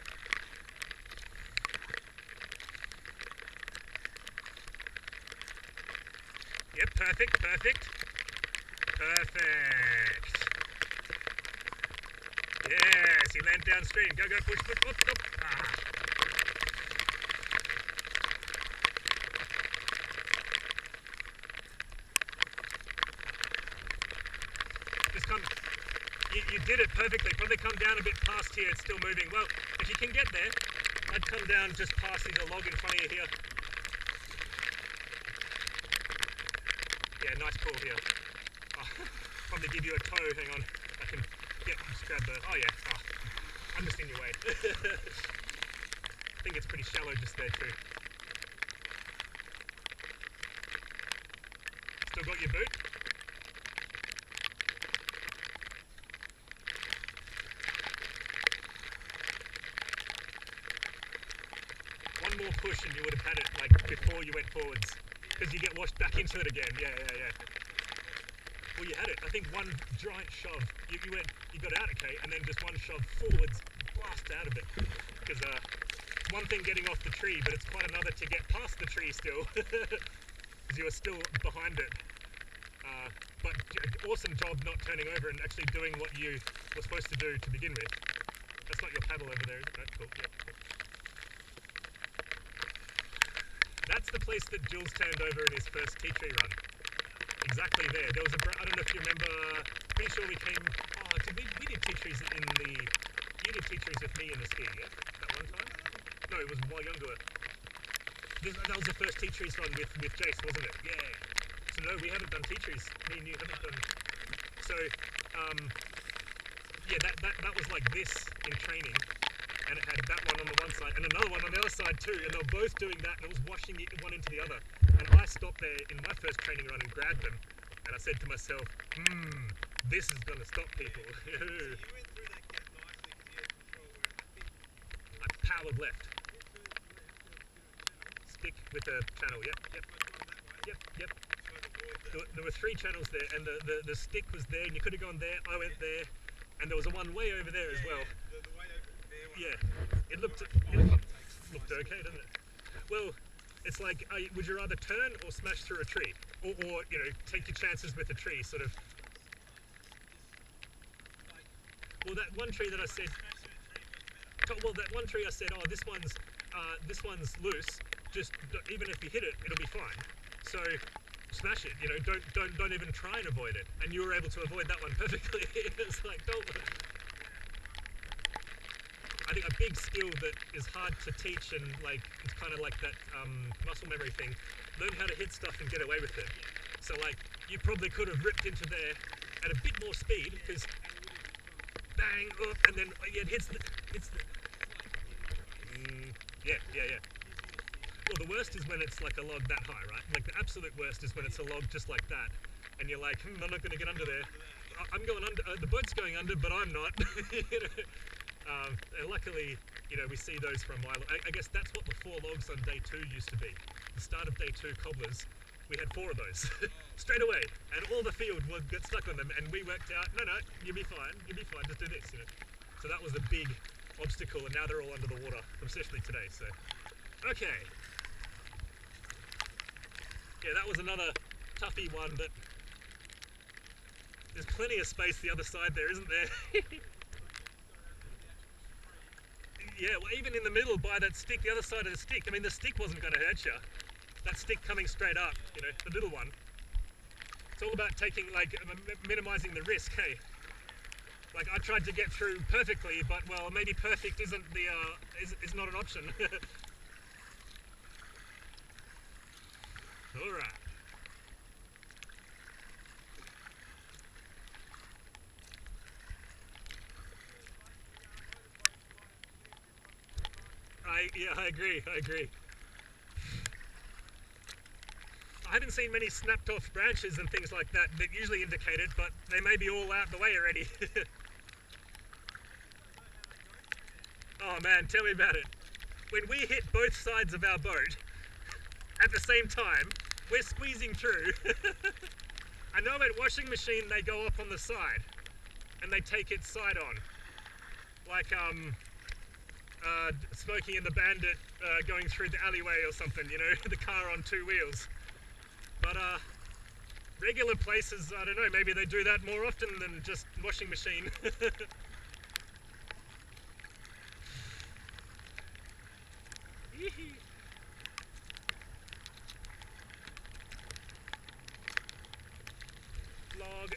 Speaker 1: Yep, perfect, perfect. Perfect. Yes, you land downstream. Go, go, push, push, up, up. Ah. Just come. You did it perfectly. Probably come down a bit past here. It's still moving. Well, if you can get there, I'd come down just past the log in front of you here. Yeah, nice pull here. Oh, probably give you a tow. Hang on. I can just grab the. Oh yeah. Oh, I'm just in your way. I think it's pretty shallow just there too. Still got your boot? One more push and you would have had it like before you went forwards. Because you get washed back into it again. Yeah, yeah, yeah. Well, you had it. I think one giant shove. You got out okay, and then just one shove forwards, blast out of it. Because one thing getting off the tree, but it's quite another to get past the tree still. Because you were still behind it. But awesome job not turning over and actually doing what you were supposed to do to begin with. That's not your paddle over there, is it? That's cool. Yeah, cool. That's the place that Jules turned over in his first Titree run. Exactly there. There was I don't know if you remember, pretty sure we came, we did Titrees you did Titrees with me in the ski, yeah? That one time? No, it was while younger. That was the first Titrees run with Jace, wasn't it? Yeah. So no, we haven't done Titrees. Me and you haven't done. So, yeah, that was like this in training. And it had that one on the one side and another one on the other side too, and they were both doing that, and it was washing one into the other. And I stopped there in my first training run and grabbed them, and I said to myself, this is going to stop people.
Speaker 2: So you went through that gap nicely because you had control where
Speaker 1: I powered left. Stick with the channel, yep. There were 3 channels there, and the stick was there, and you could have gone there, I went there, and there was a one way over there as well.
Speaker 2: the way over there.
Speaker 1: Yeah, it looked okay, doesn't it? Well, it's like, would you rather turn or smash through a tree? Or you know, take your chances with a tree, sort of. Well, that one tree that I said, oh, this one's loose, just, even if you hit it, it'll be fine. So, smash it, you know, don't even try and avoid it. And you were able to avoid that one perfectly. It's like, don't. I think a big skill that is hard to teach, and like it's kind of like that muscle memory thing. Learn how to hit stuff and get away with it. So like you probably could have ripped into there at a bit more speed because bang, and then yeah, it hits the yeah. Well, the worst is when it's like a log that high, right? Like the absolute worst is when it's a log just like that, and you're like, I'm not going to get under there. I'm going under. The boat's going under, but I'm not. You know? And luckily, you know, we see those for a mile. I guess that's what the 4 logs on day 2 used to be. The start of day 2 cobblers, we had 4 of those straight away, and all the field would get stuck on them. And we worked out, no, you'll be fine, just do this. You know? So that was the big obstacle, and now they're all under the water, especially today. So, okay, yeah, that was another toughie one, but there's plenty of space the other side there, isn't there? Yeah, well, even in the middle by that stick, the other side of the stick, I mean, the stick wasn't going to hurt you. That stick coming straight up, you know, the little one. It's all about taking, like, minimizing the risk, hey? Like, I tried to get through perfectly, but, well, maybe perfect isn't the, is not an option. All right. I agree. I haven't seen many snapped off branches and things like that usually indicate it, but they may be all out the way already. Oh man, tell me about it. When we hit both sides of our boat at the same time, we're squeezing through. I know at washing machine they go up on the side and they take it side on. Like Smokey and the Bandit going through the alleyway or something, you know, the car on 2 wheels. But regular places, I don't know, maybe they do that more often than just washing machine. Log.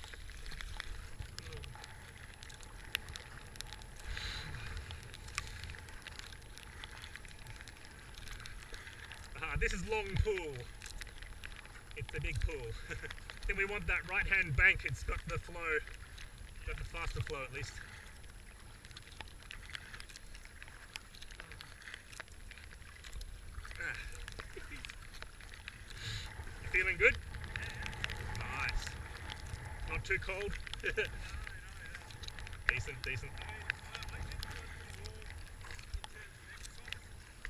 Speaker 1: This is Long Pool. It's a big pool. Then we want that right-hand bank. It's got the flow, got the faster flow at least. You feeling good? Nice. Not too cold? Decent.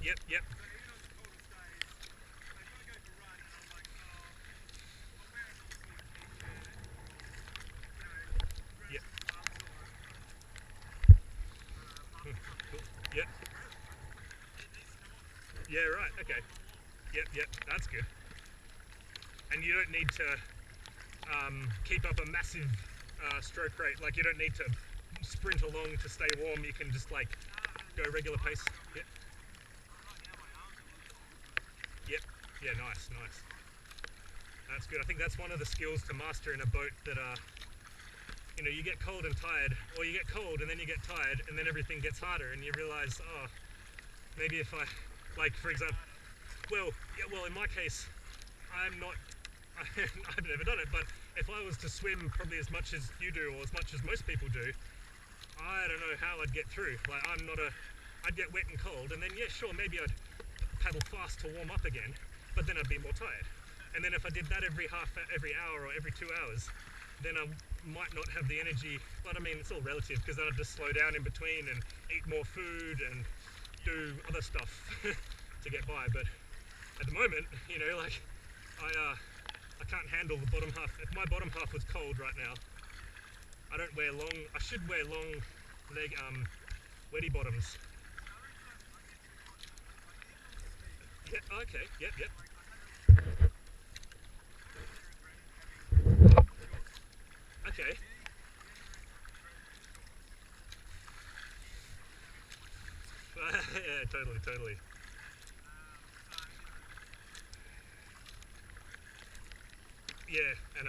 Speaker 1: Yep. Yep. Yeah, right, okay. Yep, that's good. And you don't need to keep up a massive stroke rate. Like, you don't need to sprint along to stay warm. You can just, like, go regular pace. Yep. Yeah, nice. That's good. I think that's one of the skills to master in a boat that, you know, you get cold and tired, or you get cold and then you get tired, and then everything gets harder, and you realise, oh, maybe if I, like, for example, well, in my case, I've never done it, but if I was to swim probably as much as you do, or as much as most people do, I don't know how I'd get through. Like, I'd get wet and cold, and then, yeah, sure, maybe I'd paddle fast to warm up again, but then I'd be more tired. And then if I did that every hour or every 2 hours, then I might not have the energy. But I mean, it's all relative, because then I'd just slow down in between and eat more food and do other stuff to get by. But at the moment, you know, like, I can't handle the bottom half. If my bottom half was cold right now, I should wear long leg weddy bottoms. Yeah, okay, yep. Okay. Yeah, totally. Yeah, and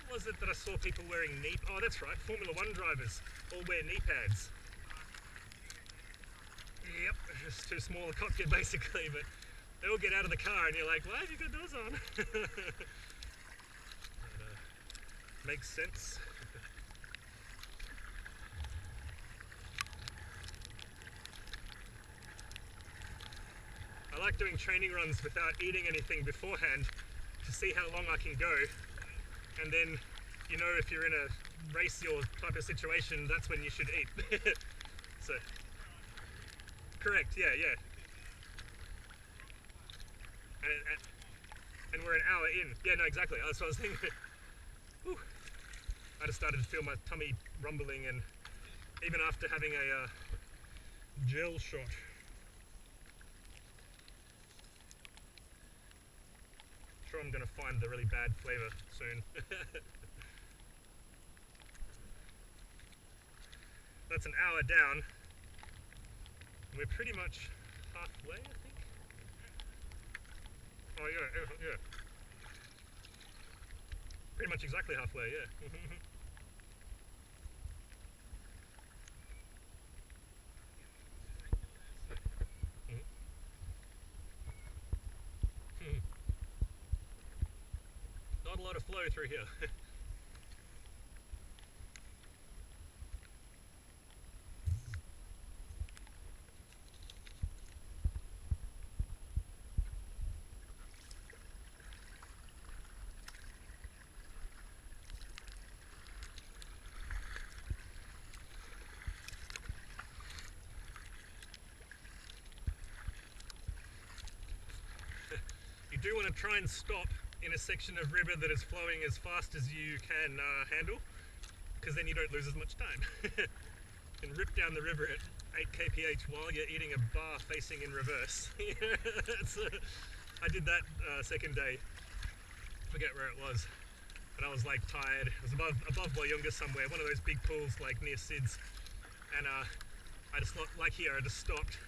Speaker 1: what was it that I saw people wearing knee? Oh, that's right, Formula 1 drivers all wear knee pads. It's too small a cockpit basically, but they all get out of the car and you're like, why have you got those on? Makes sense. I like doing training runs without eating anything beforehand to see how long I can go, and then you know if you're in a race or type of situation, that's when you should eat. So, correct, yeah. And we're an hour in. Yeah, no, exactly. That's what I was thinking. Whew. I just started to feel my tummy rumbling, and even after having a gel shot. Sure, I'm gonna find the really bad flavour soon. That's an hour down. We're pretty much halfway, I think. Oh yeah. Pretty much exactly halfway, yeah. Not a lot of flow through here. You do want to try and stop in a section of river that is flowing as fast as you can handle, because then you don't lose as much time. And rip down the river at 8 kph while you're eating a bar facing in reverse. I did that second day, forget where it was, but I was like tired. It was above Wayunga somewhere, one of those big pools like near Sid's, and I just, like here, I just stopped,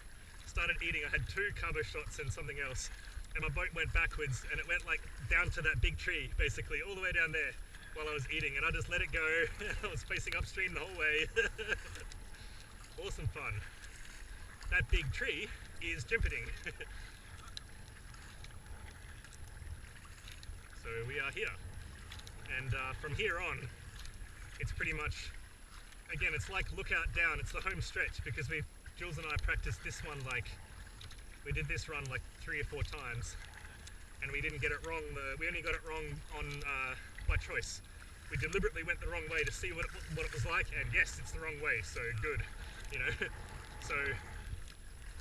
Speaker 1: started eating. I had 2 carbo shots and something else, and my boat went backwards, and it went like down to that big tree, basically, all the way down there while I was eating, and I just let it go. I was facing upstream the whole way. Awesome fun. That big tree is Jimperding. So we are here, and from here on, it's pretty much, again, it's like lookout down. It's the home stretch, because Jules and I practiced this one, like, we did this run like 3 or 4 times, and we didn't get it wrong. We only got it wrong on by choice. We deliberately went the wrong way to see what it was like, and yes, it's the wrong way, so good, you know. So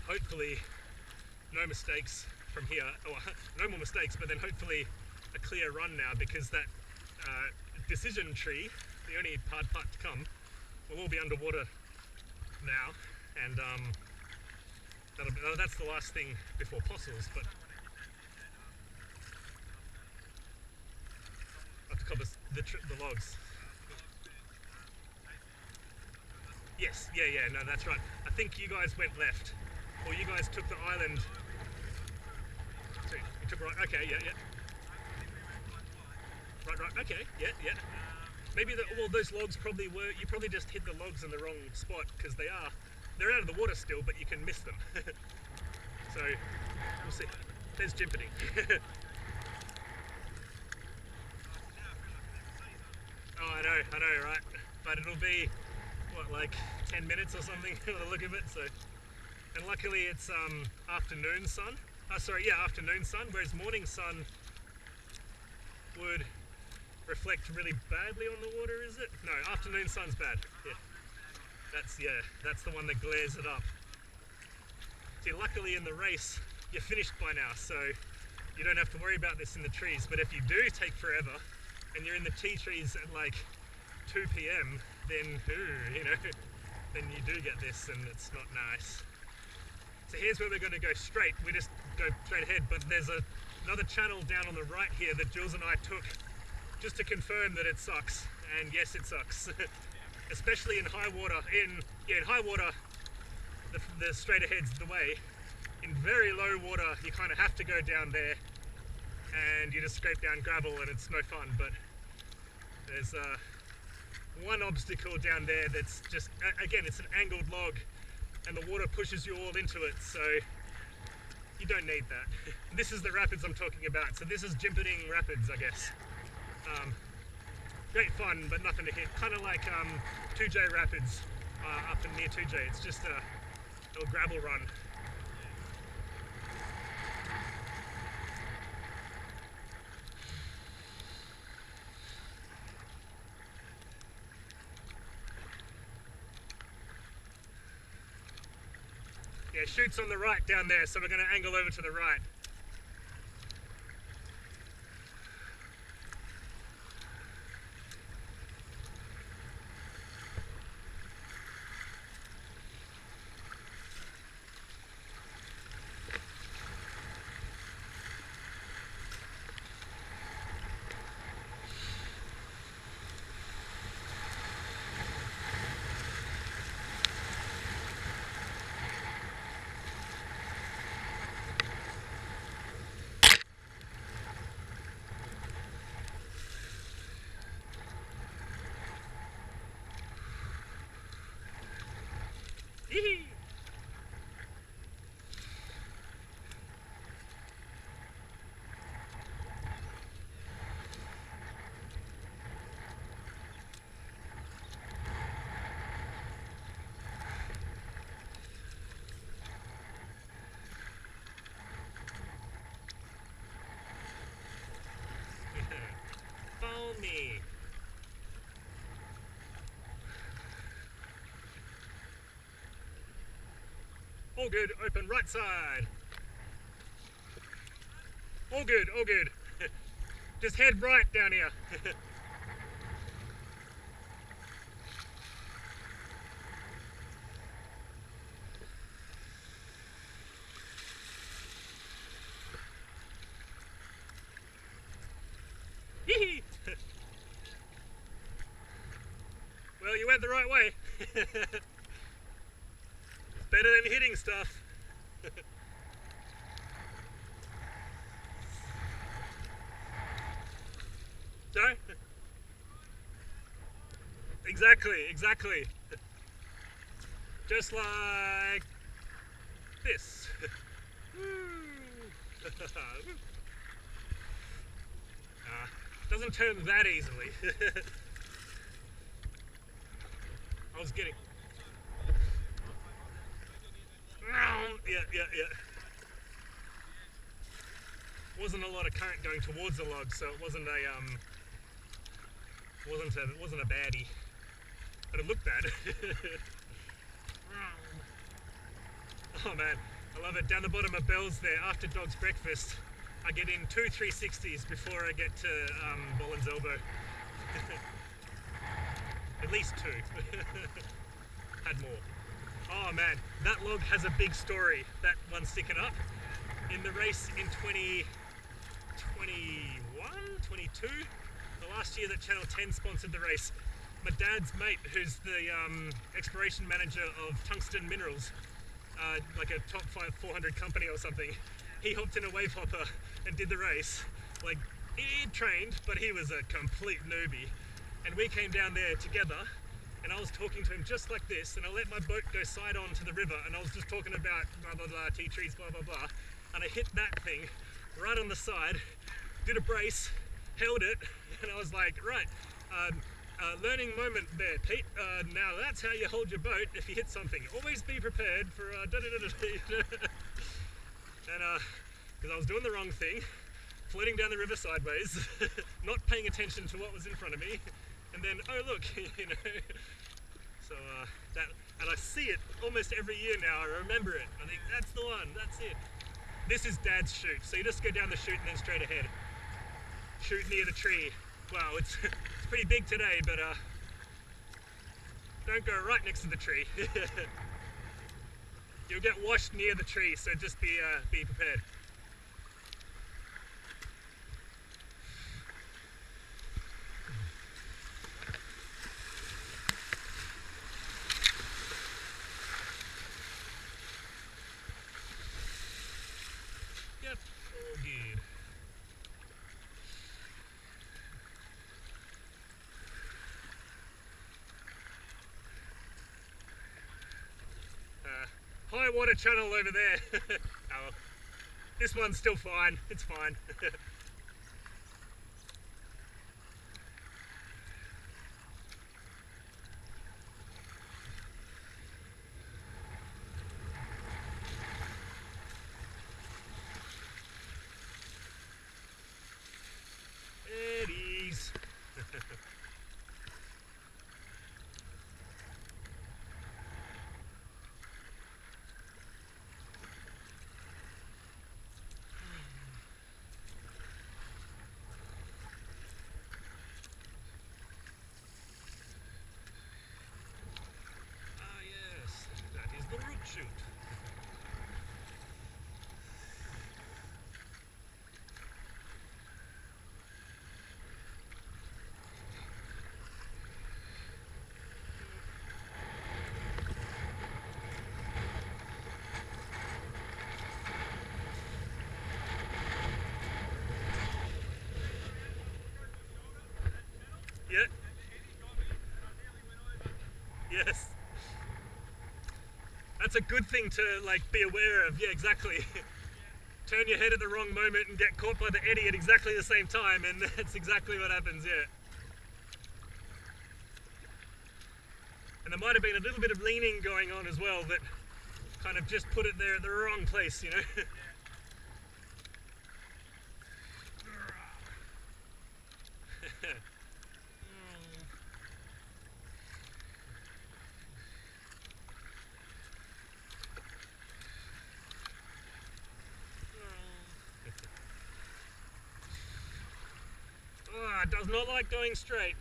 Speaker 1: hopefully no mistakes from here, or no more mistakes, but then hopefully a clear run now, because that decision tree, the only hard part to come, will all be underwater now, and that's the last thing before Possults. But I have to cover the logs. Yes, yeah, no, that's right. I think you guys went left, or you guys took the island. So you took right. Okay, yeah. Right. Okay, yeah. Maybe those logs probably were. You probably just hit the logs in the wrong spot, because they're out of the water still, but you can miss them. So we'll see. There's Jimperding. Oh, I know, right? But it'll be what, like 10 minutes or something by the look of it. So, and luckily it's afternoon sun. Afternoon sun. Whereas morning sun would reflect really badly on the water, is it? No, afternoon sun's bad. Yeah. That's the one that glares it up. See, luckily in the race, you're finished by now, so you don't have to worry about this in the trees. But if you do take forever, and you're in the Titrees at like 2 p.m, then, then you do get this, and it's not nice. So here's where we're going to go straight. We just go straight ahead, but there's another channel down on the right here that Jules and I took just to confirm that it sucks. And yes, it sucks. Especially in high water. In high water, the straight ahead's the way. In very low water, you kind of have to go down there, and you just scrape down gravel, and it's no fun. But there's one obstacle down there that's just, again, it's an angled log, and the water pushes you all into it, so you don't need that. This is the rapids I'm talking about, so this is Jimperding Rapids, I guess. Great fun, but nothing to hit. Kind of like 2J Rapids up and near 2J. It's just a little gravel run. Yeah, Chute's on the right down there, so we're going to angle over to the right. Yee-hee! Follow me. All good, open right side. All good, all good. Just head right down here. Yee! Well, you went the right way. Better than hitting stuff. Sorry? Exactly. Just like this. Doesn't turn that easily. I was getting... Yeah. Wasn't a lot of current going towards the log, so it wasn't a baddie, but it looked bad. Oh man, I love it. Down the bottom of Bell's there, after dog's breakfast, I get in 2 360s before I get to Bollin's Elbow. At least 2. Had more. Oh man, that log has a big story, that one sticking up. In the race in 2021, 22, the last year that Channel 10 sponsored the race, my dad's mate, who's the exploration manager of Tungsten Minerals, like a top 400 company or something, he hopped in a Wavehopper and did the race. Like, he trained, but he was a complete newbie. And we came down there together, and I was talking to him just like this, and I let my boat go side on to the river, and I was just talking about blah blah blah, Titrees, blah blah blah, and I hit that thing right on the side, did a brace, held it, and I was like, right, learning moment there, Pete. Now that's how you hold your boat if you hit something. Always be prepared for and because I was doing the wrong thing, floating down the river sideways, not paying attention to what was in front of me, and then, oh look, you know. So that, and I see it almost every year now. I remember it. I think that's the one. That's it. This is Dad's chute. So you just go down the chute and then straight ahead. Chute near the tree. Wow, it's pretty big today, but don't go right next to the tree. You'll get washed near the tree, so just be prepared. Yep, all good. water channel over there. Oh, this one's still fine. It's fine. Eddies. The root chute. Yeah. Yes. That's a good thing to like be aware of. Yeah, exactly. Turn your head at the wrong moment and get caught by the eddy at exactly the same time, and that's exactly what happens. Yeah. And there might have been a little bit of leaning going on as well that kind of just put it there at the wrong place, you know. Oh, it does not like going straight.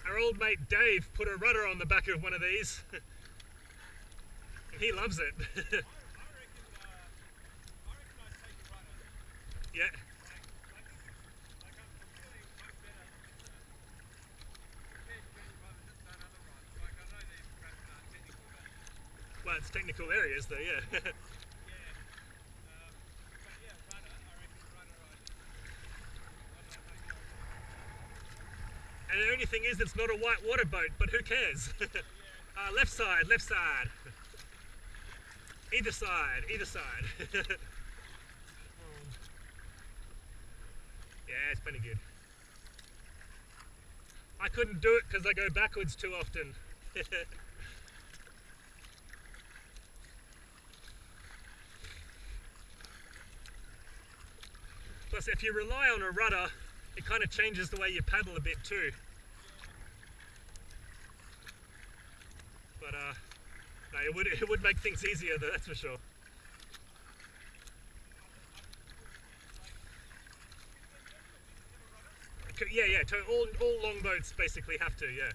Speaker 1: Our old mate Dave put a rudder on the back of one of these. And he loves it.
Speaker 2: I reckon I'd take a rudder.
Speaker 1: Yeah.
Speaker 2: Like I'm feeling much better compared to when I've just done other runs. Like I know these runs aren't technical, but
Speaker 1: Well, it's technical areas though, yeah.
Speaker 2: yeah. But yeah, rudder. I reckon rudder.
Speaker 1: And the only thing is, it's not a white water boat, but who cares? Left side, left side. Either side, either side. Yeah, it's pretty good. I couldn't do it because I go backwards too often. Plus, if you rely on a rudder, it kind of changes the way you paddle a bit too. But no, it would make things easier though, that's for sure. Yeah, all longboats basically have to, yeah.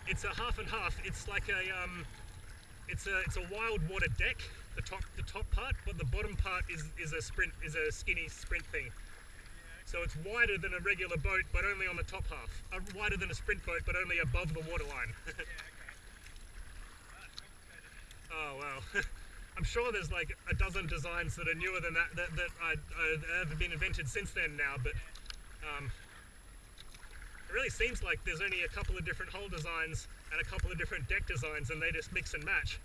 Speaker 1: It's a half and half. It's like a it's a wild water deck. The top part, but the bottom part is a skinny sprint thing. So it's wider than a regular boat, but only on the top half. Wider than a sprint boat, but only above the waterline. Oh wow. I'm sure there's like a dozen designs that are newer than that have been invented since then now, but it really seems like there's only a couple of different hull designs and a couple of different deck designs, and they just mix and match.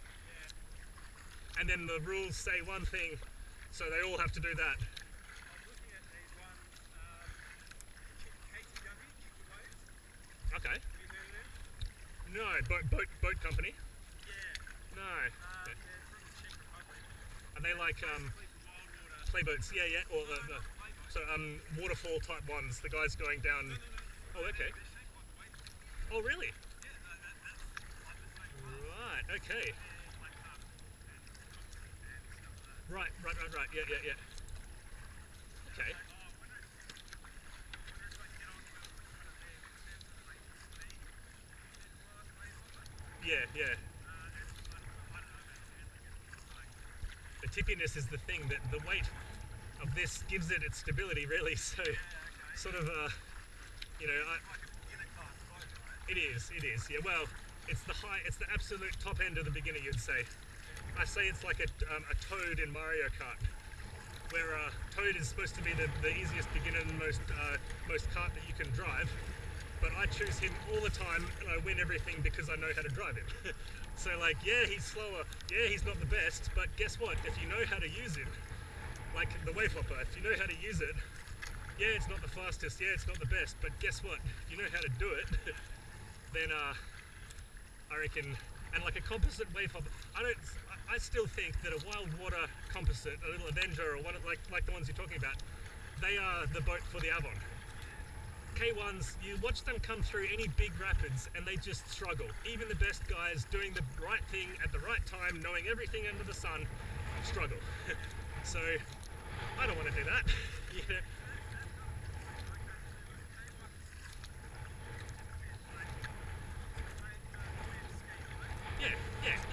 Speaker 1: And then the rules say one thing, so they all have to do that.
Speaker 2: I'm looking at these ones, KTW,
Speaker 1: Okay.
Speaker 2: have you heard of them?
Speaker 1: No, boat company.
Speaker 2: Yeah.
Speaker 1: No.
Speaker 2: They're from the Czech Republic.
Speaker 1: Are they like
Speaker 2: Wild water.
Speaker 1: play boats? Yeah, yeah. Or so waterfall type ones. The guys going down. Oh, okay.
Speaker 2: They're shaped like waves.
Speaker 1: Oh, really?
Speaker 2: Yeah, that's like the same part.
Speaker 1: Right. Okay.
Speaker 2: They're like and stuff like that.
Speaker 1: Right. Yeah. Okay.
Speaker 2: Wonder if I can get on with one of their
Speaker 1: Yeah. The tippiness is the thing that the weight of this gives it its stability, really. So, sort of, you know, it is. Yeah. Well, It's the absolute top end of the beginner, you'd say. I say it's like a Toad in Mario Kart, where Toad is supposed to be the easiest beginner and most kart that you can drive, but I choose him all the time and I win everything because I know how to drive him. So like, yeah, he's slower, yeah, he's not the best, but guess what? If you know how to use him, like the Wavehopper, if you know how to use it, yeah, it's not the fastest, yeah, it's not the best, but guess what? If you know how to do it, then I reckon, and like a composite Wavehopper, I still think that a wild water composite, a little Avenger or one like the ones you're talking about, they are the boat for the Avon. K1s, you watch them come through any big rapids and they just struggle. Even the best guys doing the right thing at the right time, knowing everything under the sun, struggle. So, I don't want to do that. You know?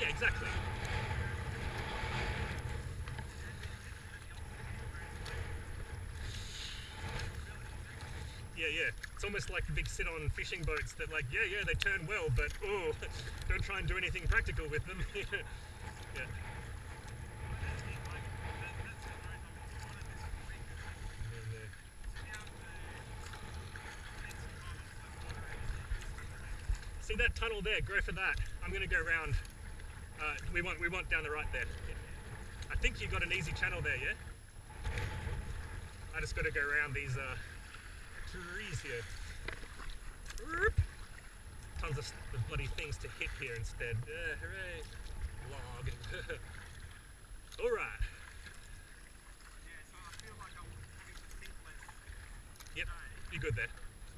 Speaker 1: Yeah, exactly. Yeah. It's almost like the big sit-on fishing boats that like, yeah, they turn well, but oh, don't try and do anything practical with them. Yeah. See that tunnel there? Go for that. I'm going to go round. We want down the right there. I think you got an easy channel there, yeah? I just got to go around these trees here. Tons of bloody things to hit here instead. Hooray! Log. Alright.
Speaker 2: Yeah, so I feel like I'm having to think less.
Speaker 1: Yep, you're good there.
Speaker 2: To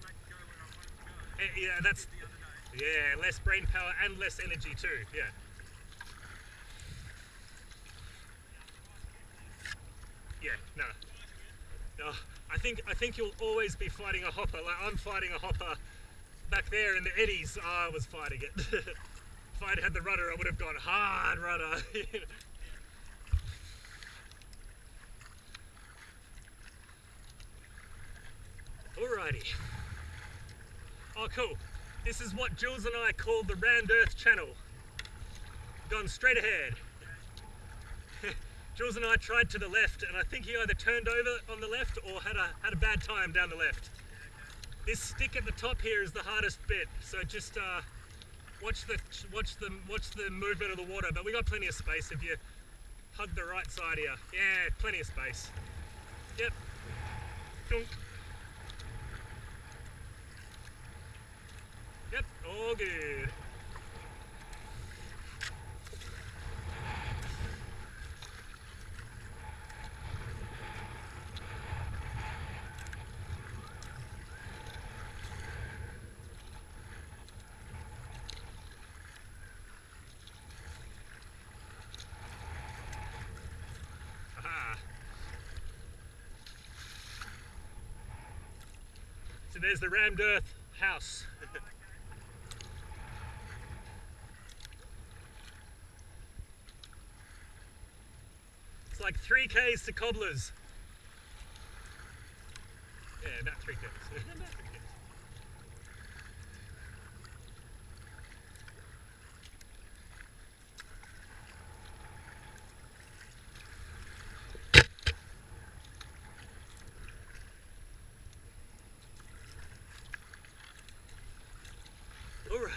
Speaker 2: make it go where I want it to go.
Speaker 1: Yeah, that's...
Speaker 2: The other day.
Speaker 1: Yeah, less brain power and less energy too, yeah. Yeah, no. I think you'll always be fighting a hopper. Like I'm fighting a hopper back there in the eddies. I was fighting it. If I'd had the rudder, I would have gone hard rudder. Alrighty. Oh, cool. This is what Jules and I call the Rammed Earth Channel. Gone straight ahead. Jules and I tried to the left, and I think he either turned over on the left or had a bad time down the left. This stick at the top here is the hardest bit, so just watch the movement of the water. But we got plenty of space if you hug the right side here. Yeah, plenty of space. Yep. Dunk. Yep, all good. So there's the Rammed Earth house. It's like 3 Ks to Cobblers. Yeah, about 3 Ks. Alright.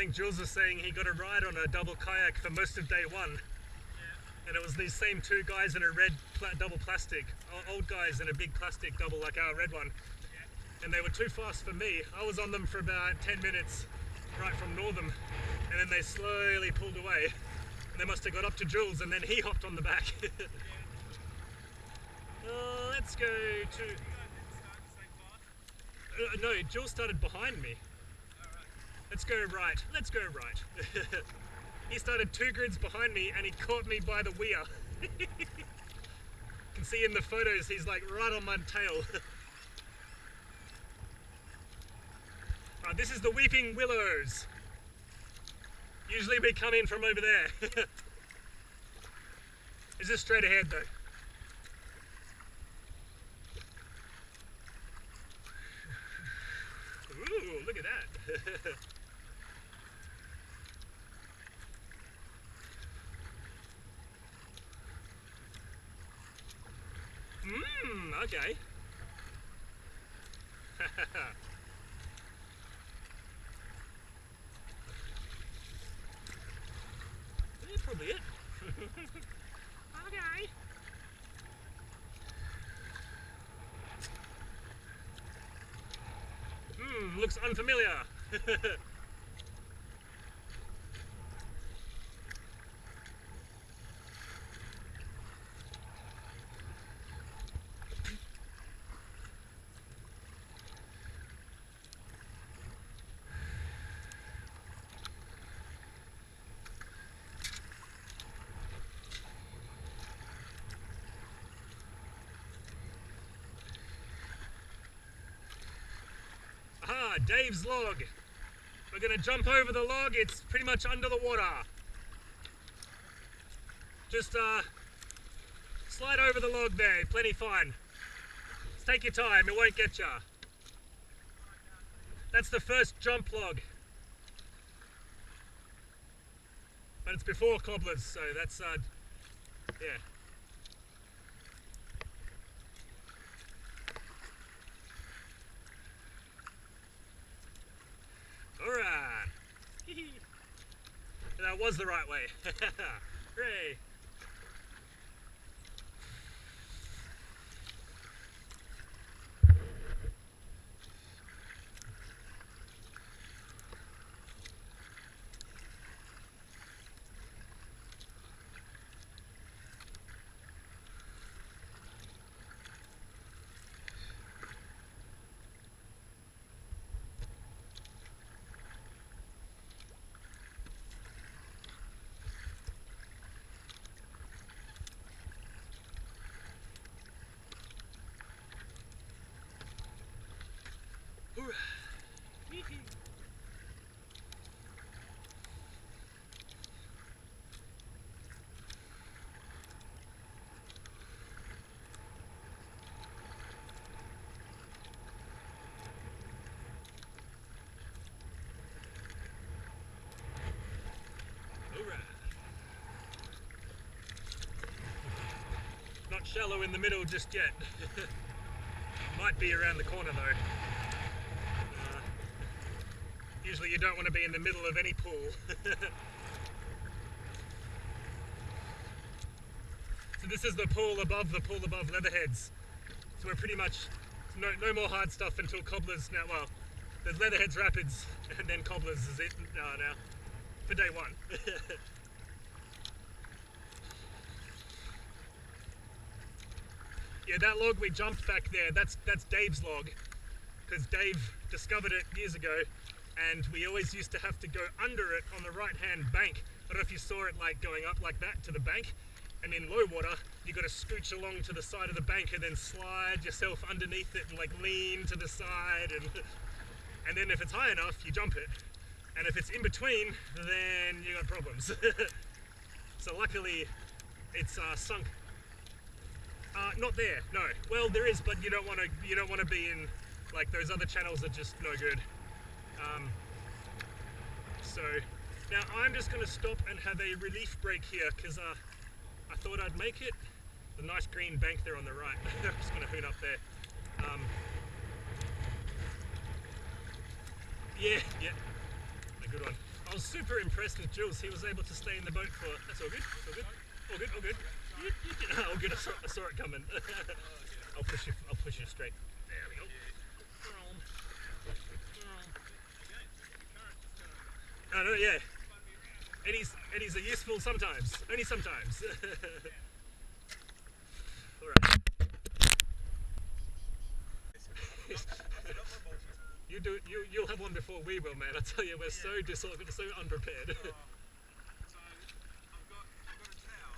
Speaker 1: think Jules was saying he got a ride on a double kayak for most of day one. And it was these same two guys in a red double plastic, old guys in a big plastic double like our red one. And they were too fast for me. I was on them for about 10 minutes right from Northam, and then they slowly pulled away. And they must have got up to Jules, and then he hopped on the back. Let's go to... no, Jules started behind me. Let's go right. Let's go right. He started 2 grids behind me and he caught me by the weir. You can see in the photos he's like right on my tail. Right, this is the Weeping Willows. Usually we come in from over there. It's just straight ahead though. Ooh, look at that. Okay. That's probably it. Okay. Looks unfamiliar. Dave's log. We're going to jump over the log. It's pretty much under the water. Just slide over the log there. Plenty fine. Just take your time. It won't get ya. That's the first jump log. But it's before Cobblers, so that's yeah. Alright. That was the right way. Hooray. Not shallow in the middle just yet. Might be around the corner though. Usually you don't want to be in the middle of any pool. So this is the pool above Leatherheads. So we're pretty much, no more hard stuff until Cobblers now. Well, there's Leatherheads Rapids and then Cobblers is it now for day one. Yeah, that log we jumped back there, that's Dave's log, because Dave discovered it years ago, and we always used to have to go under it on the right-hand bank. I don't know if you saw it like going up like that to the bank, and in low water, you got to scooch along to the side of the bank and then slide yourself underneath it and like lean to the side, and then if it's high enough, you jump it, and if it's in between, then you got problems. So luckily, it's sunk. Not there, no. Well, there is, but you don't want to be in like those other channels are just no good. So now I'm just going to stop and have a relief break here because I thought I'd make it. The nice green bank there on the right. I'm just going to hoon up there. Yeah, a good one. I was super impressed with Jules. He was able to stay in the boat for. That's all good. All good. All good. All good. All good. I saw it coming. I'll push you straight. There we go. Oh no, yeah. Eddies are useful sometimes. Only sometimes. All right. You'll have one before we will, man. I tell you, we're so disorganized, so unprepared.
Speaker 2: So I've got a towel.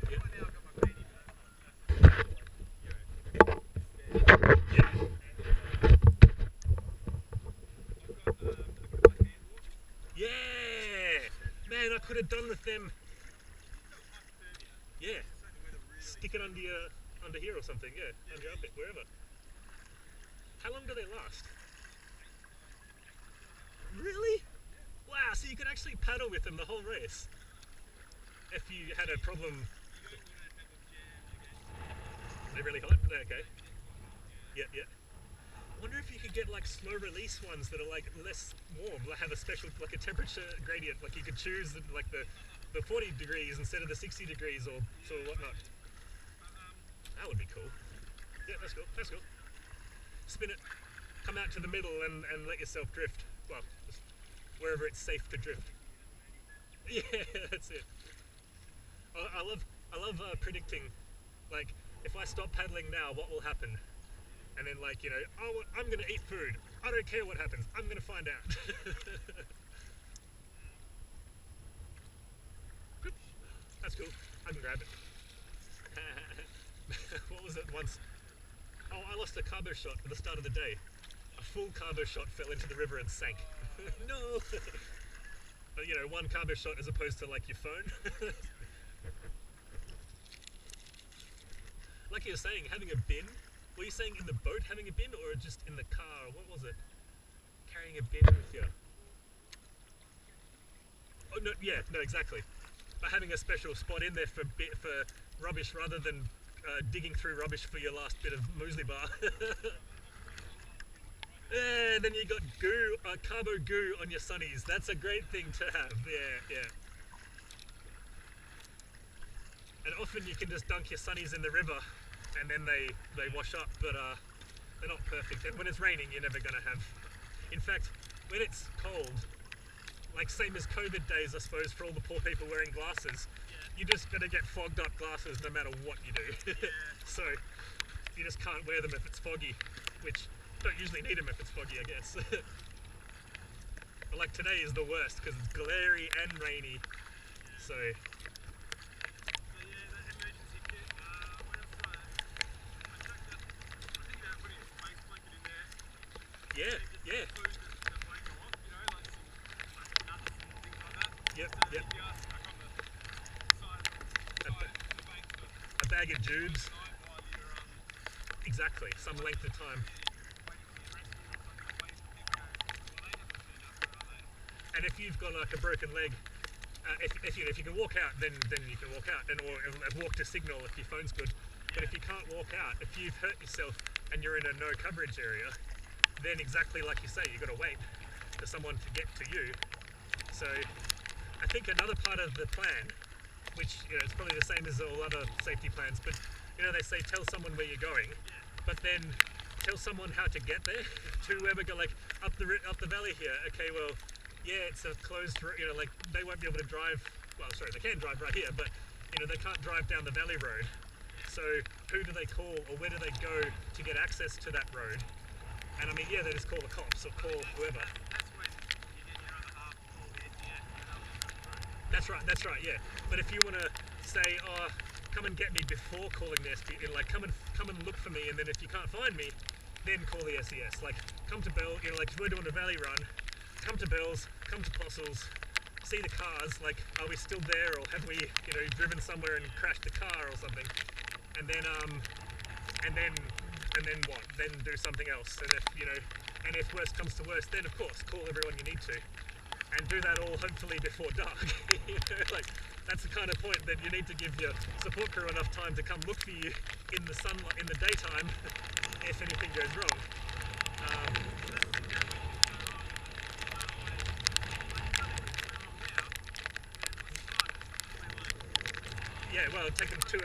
Speaker 2: Right now I've got my beanie,
Speaker 1: Yeah.
Speaker 2: I've got a hand wash.
Speaker 1: Yeah, man, I could have done with them. Yeah, stick it under here or something. Yeah, under your armpit, wherever. How long do they last? Really? Wow, so you could actually paddle with them the whole race if you had a problem. They're really hot? Okay. Yeah. I wonder if you could get like slow release ones that are like less warm, like have a special, like a temperature gradient, like you could choose like the 40 degrees instead of the 60 degrees or sort of whatnot. That would be cool. Yeah, that's cool. Spin it, come out to the middle and let yourself drift. Well, just wherever it's safe to drift. Yeah, that's it. I love predicting, like, if I stop paddling now, what will happen? And then, like, you know, oh, I'm gonna eat food. I don't care what happens. I'm gonna find out. That's cool. I can grab it. What was it once? Oh, I lost a carbo shot at the start of the day. A full carbo shot fell into the river and sank. No! But, you know, one carbo shot as opposed to, like, your phone. Like you were saying, having a bin. Were you saying in the boat having a bin or just in the car? What was it? Carrying a bin with you. Oh, no, yeah, no, exactly. But having a special spot in there for rubbish rather than digging through rubbish for your last bit of muesli bar. And then you got goo, carbo goo on your sunnies. That's a great thing to have. Yeah. And often you can just dunk your sunnies in the river and then they wash up, but they're not perfect. And when it's raining, you're never gonna have. In fact, when it's cold, like same as COVID days, I suppose, for all the poor people wearing glasses, you're just gonna get fogged up glasses no matter what you do. So you just can't wear them if it's foggy, which don't usually need them if it's foggy, I guess. But like today is the worst because it's glary and rainy. So yeah. Yep. A bag of jubes. Exactly, some length of time. And if you've got like a broken leg, if you can walk out, then you can walk out, or walk to signal if your phone's good. But if you can't walk out, if you've hurt yourself and you're in a no coverage area, then exactly like you say, you've got to wait for someone to get to you. So I think another part of the plan, which it's probably the same as all other safety plans, but they say tell someone where you're going, but then tell someone how to get there. To whoever go like up the valley here. Okay, well, yeah, it's a closed, like they won't be able to drive. Well, sorry, they can drive right here, but they can't drive down the valley road. So who do they call, or where do they go to get access to that road? And I mean, yeah, they just call the cops or call whoever. That's right, yeah. But if you want to say, oh, come and get me before calling the SPCA, like come and look for me, and then if you can't find me, then call the SES. Like come to Bell, like if we're doing a valley run, come to Bell's, come to Possults, see the cars, like are we still there, or have we, driven somewhere and crashed the car or something, and then what? Then do something else. And if worst comes to worst, then of course call everyone you need to. And do that all hopefully before dark. Like that's the kind of point that you need to give your support crew enough time to come look for you in the sunlight in the daytime if anything goes wrong. yeah, well, it'd take them 2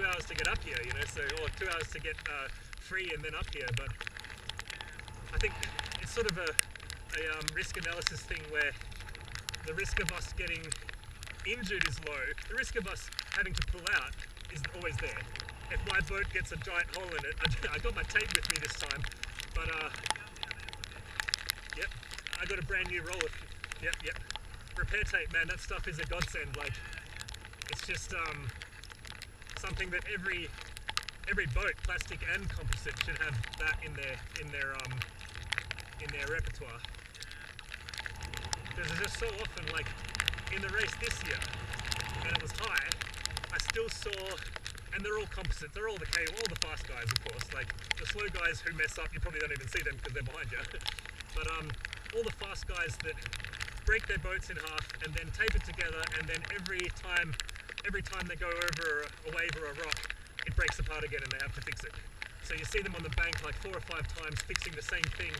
Speaker 1: hours to get up here, you know, so, or 2 hours to get free and then up here, but I think it's sort of a risk analysis thing where the risk of us getting injured is low, the risk of us having to pull out is always there. If my boat gets a giant hole in it, I got my tape with me this time, but yep, I got a brand new roller. Yep. Repair tape, man, that stuff is a godsend. Like, it's just something that every boat, plastic and composite, should have that in their repertoire. Because it's just so often, like in the race this year, and it was high, I still saw, and they're all composites, they're all the fast guys, of course. Like the slow guys who mess up, you probably don't even see them because they're behind you. But all the fast guys that break their boats in half and then tape it together, and then every time they go over a wave or a rock, it breaks apart again and they have to fix it. So you see them on the bank like 4 or 5 times fixing the same thing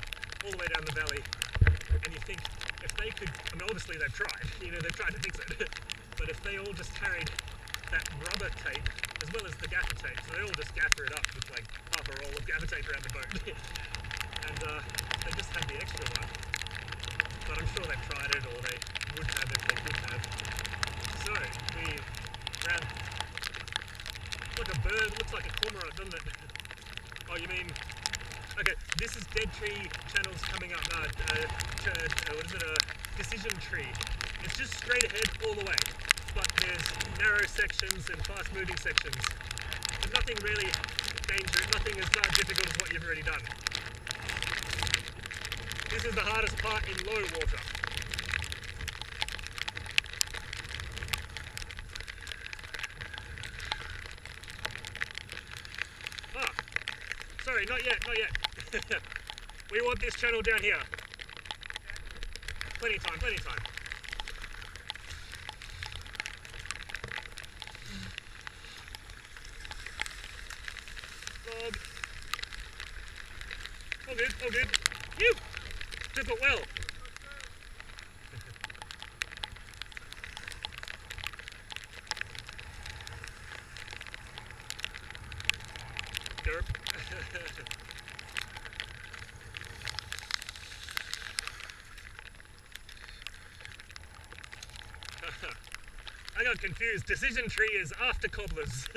Speaker 1: all the way down the valley, and you think if they could, I mean obviously they've tried, you know, they've tried to fix it, but if they all just carried that rubber tape as well as the gaffer tape, so they all just gaffer it up with like half a roll of gaffer tape around the boat, and they just had the extra one. But I'm sure they've tried it, or they would have if they could have. So we ran like a bird, looks like a cormorant, doesn't it? Oh, you mean? Okay, this is dead tree channels coming up. What is it? A decision tree. It's just straight ahead all the way, but there's narrow sections and fast-moving sections. There's nothing really dangerous. Nothing as difficult as what you've already done. This is the hardest part in low water. Ah, sorry, not yet. We want this channel down here. Plenty of time. Log. All good. You! Took it well. Derp. I got confused. Decision tree is after Cobblers.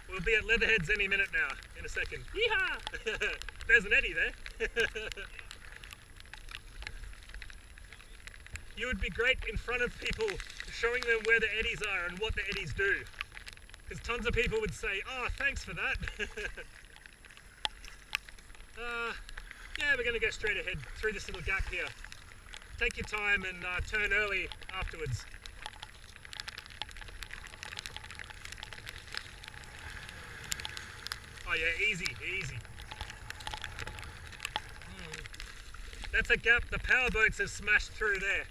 Speaker 1: We'll be at Leatherheads any minute now, in a second. Yeehaw! There's an eddy there. You would be great in front of people, showing them where the eddies are and what the eddies do. Because tons of people would say, oh, thanks for that. Yeah, we're going to go straight ahead through this little gap here. Take your time and turn early afterwards. Oh yeah, easy. That's a gap the power boats have smashed through there.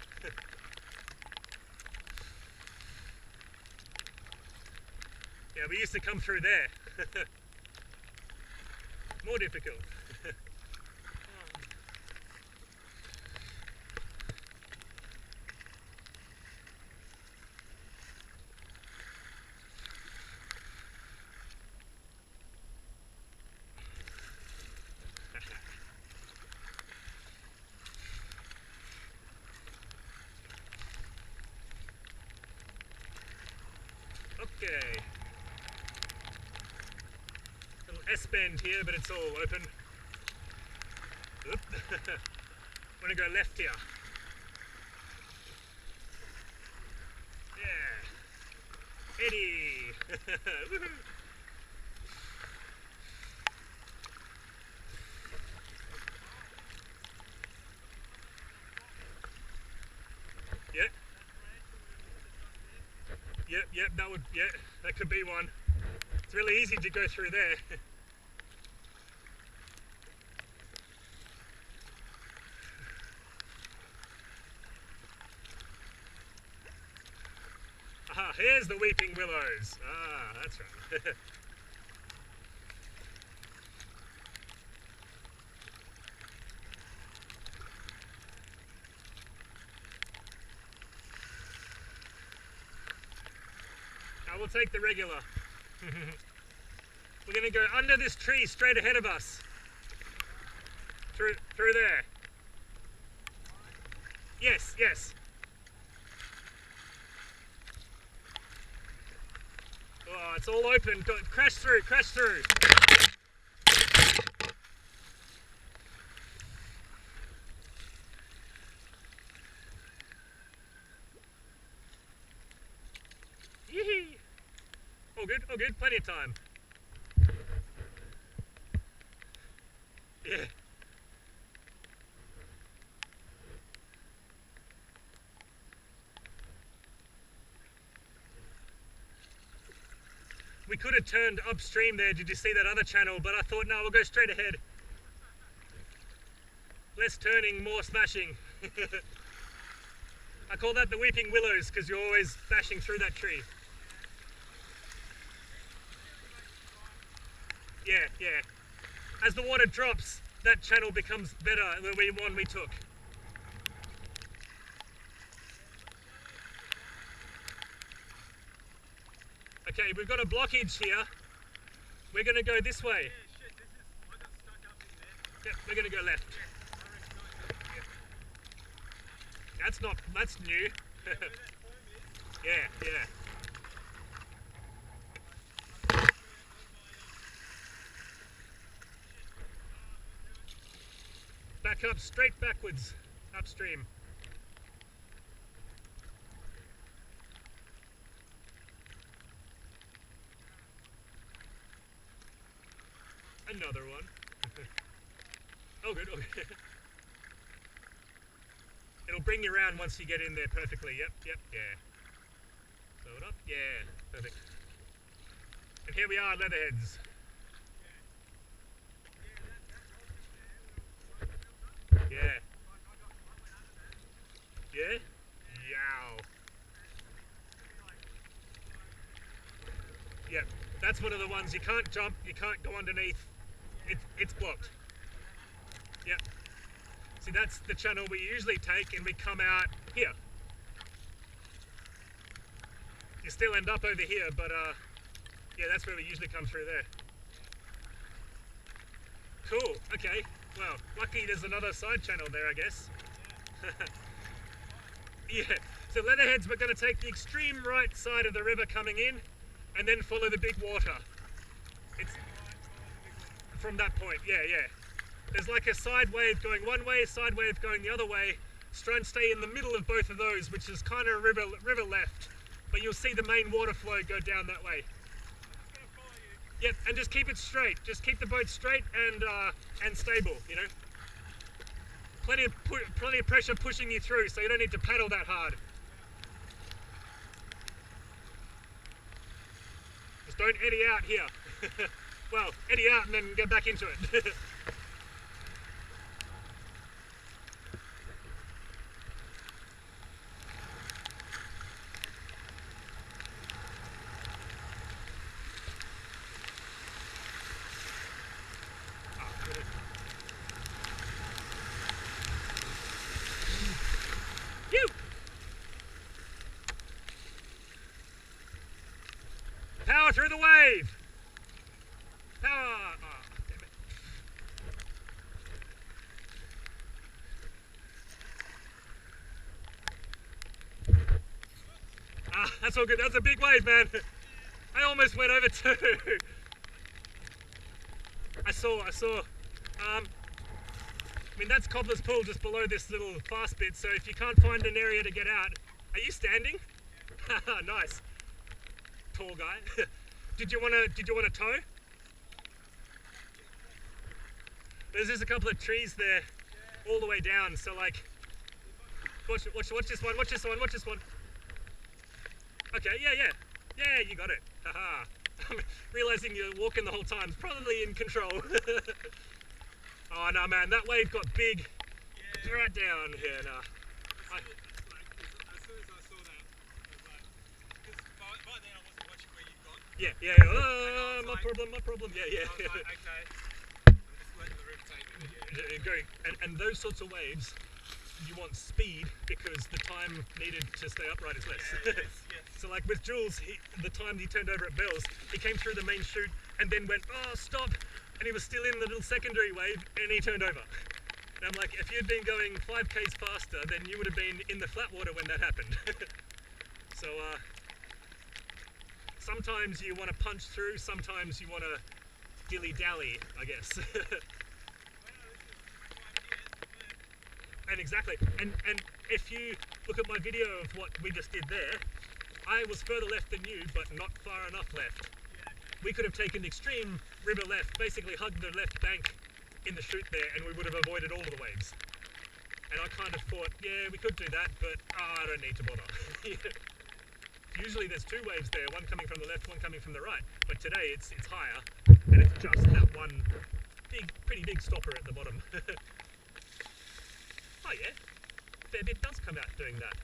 Speaker 1: Yeah, we used to come through there. More difficult. Okay. Little S-bend here, but it's all open. Oop. I'm gonna go left here. Yeah. Eddie. Woohoo. Yep, that could be one. It's really easy to go through there. Aha, here's the Weeping Willows. Ah, that's right. we'll take the regular. We're going to go under this tree straight ahead of us. Through there. Yes, yes. Oh, it's all open. Go, crash through, crash through. Yee-hee. All good, plenty of time. Yeah. We could have turned upstream there, did you see that other channel? But I thought, no, we'll go straight ahead. Less turning, more smashing. I call that the weeping willows because you're always bashing through that tree. Yeah, yeah. As the water drops, that channel becomes better than the one we took. Okay, we've got a blockage here. We're going to go this way. Yep, we're going to go left. That's new. Yeah, yeah. Back up, straight backwards, upstream. Another one. Oh good, okay. It'll bring you around once you get in there perfectly. Yep, yep, yeah. Slow it up, yeah, perfect. And here we are, Leatherheads. Yeah. Yeah? Yow. Yep, that's one of the ones you can't jump, you can't go underneath. It's blocked. Yep. See, that's the channel we usually take and we come out here. You still end up over here, but yeah, that's where we usually come through there. Cool, okay. Well, lucky there's another side channel there, I guess. Yeah, so Leatherheads, we're going to take the extreme right side of the river coming in and then follow the big water. It's from that point, yeah, yeah. There's like a side wave going one way, a side wave going the other way. Try and stay in the middle of both of those, which is kind of river left. But you'll see the main water flow go down that way. Yep, and just keep it straight. Just keep the boat straight and stable, you know. Plenty of pressure pushing you through, so you don't need to paddle that hard. Just don't eddy out here. Well, eddy out and then get back into it. Power through the wave! Power! Oh, damn it. Ah, that's all good. That's a big wave, man. I almost went over too. I saw. I mean, that's Cobbler's Pool just below this little fast bit, so if you can't find an area to get out... Are you standing? Haha, nice. Tall guy. Did you want to tow? There's just a couple of trees there, all the way down. So like, watch this one. Watch this one. Okay, yeah. You got it. Haha. I'm realizing you're walking the whole time. It's probably in control. Oh no, man, that wave got big. Yeah. Right down here. Nah.
Speaker 2: As soon as I saw that, I was like, because by then I wasn't watching where you'd gone.
Speaker 1: Yeah. My problem. Yeah.
Speaker 2: I was like, okay, I'm just letting the river take me.
Speaker 1: Yeah. Go. And those sorts of waves, you want speed because the time needed to stay upright is less. So like with Jules, the time he turned over at Bells, he came through the main chute and then went, oh stop, and he was still in the little secondary wave and he turned over. And I'm like, if you'd been going 5 k's faster, then you would have been in the flat water when that happened. So sometimes you want to punch through, sometimes you want to dilly-dally, I guess. And exactly, and if you look at my video of what we just did there, I was further left than you, but not far enough left. We could have taken extreme river left, basically hugged the left bank in the chute there, and we would have avoided all of the waves. And I kind of thought, yeah, we could do that, but I don't need to bother. Usually there's 2 waves there, one coming from the left, one coming from the right, but today it's higher, and it's just that one pretty big stopper at the bottom. Oh yeah, a fair bit does come out doing that.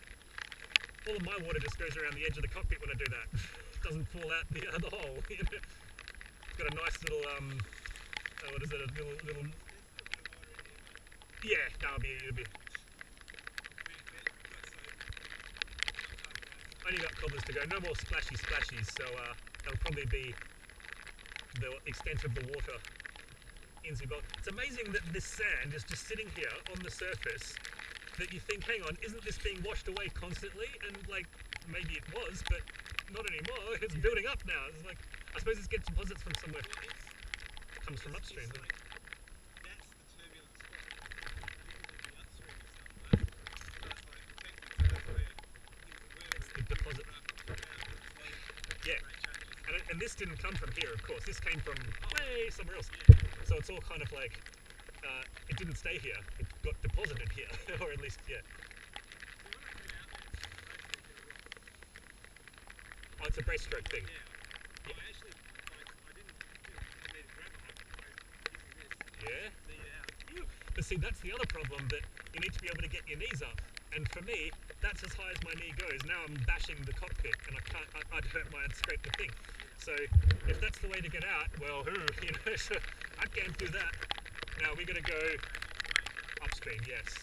Speaker 1: All of my water just goes around the edge of the cockpit when I do that. Doesn't fall out the hole. It's got a nice little, what is it, a little... Yeah, that'll be... Only got cobblers to go, no more splashies, so that'll probably be the extent of the water. It's amazing that this sand is just sitting here on the surface that you think, hang on, isn't this being washed away constantly? And like, maybe it was, but not anymore. It's building up now. It's like, I suppose it gets deposits from somewhere. It comes from upstream.
Speaker 2: That's the turbulent spot.
Speaker 1: It's the deposit. Yeah. And this didn't come from here, of course. This came from way somewhere else. So it's all kind of like, it didn't stay here. It got deposited here, or at least, yeah. Oh, it's a brace stroke thing.
Speaker 2: Yeah. I actually, I didn't need to grab it.
Speaker 1: Yeah? But see, that's the other problem, that you need to be able to get your knees up. And for me, that's as high as my knee goes. Now I'm bashing the cockpit, and I'd scrape the thing. So if that's the way to get out, well, so I can't do that. Now we're going to go upstream, yes.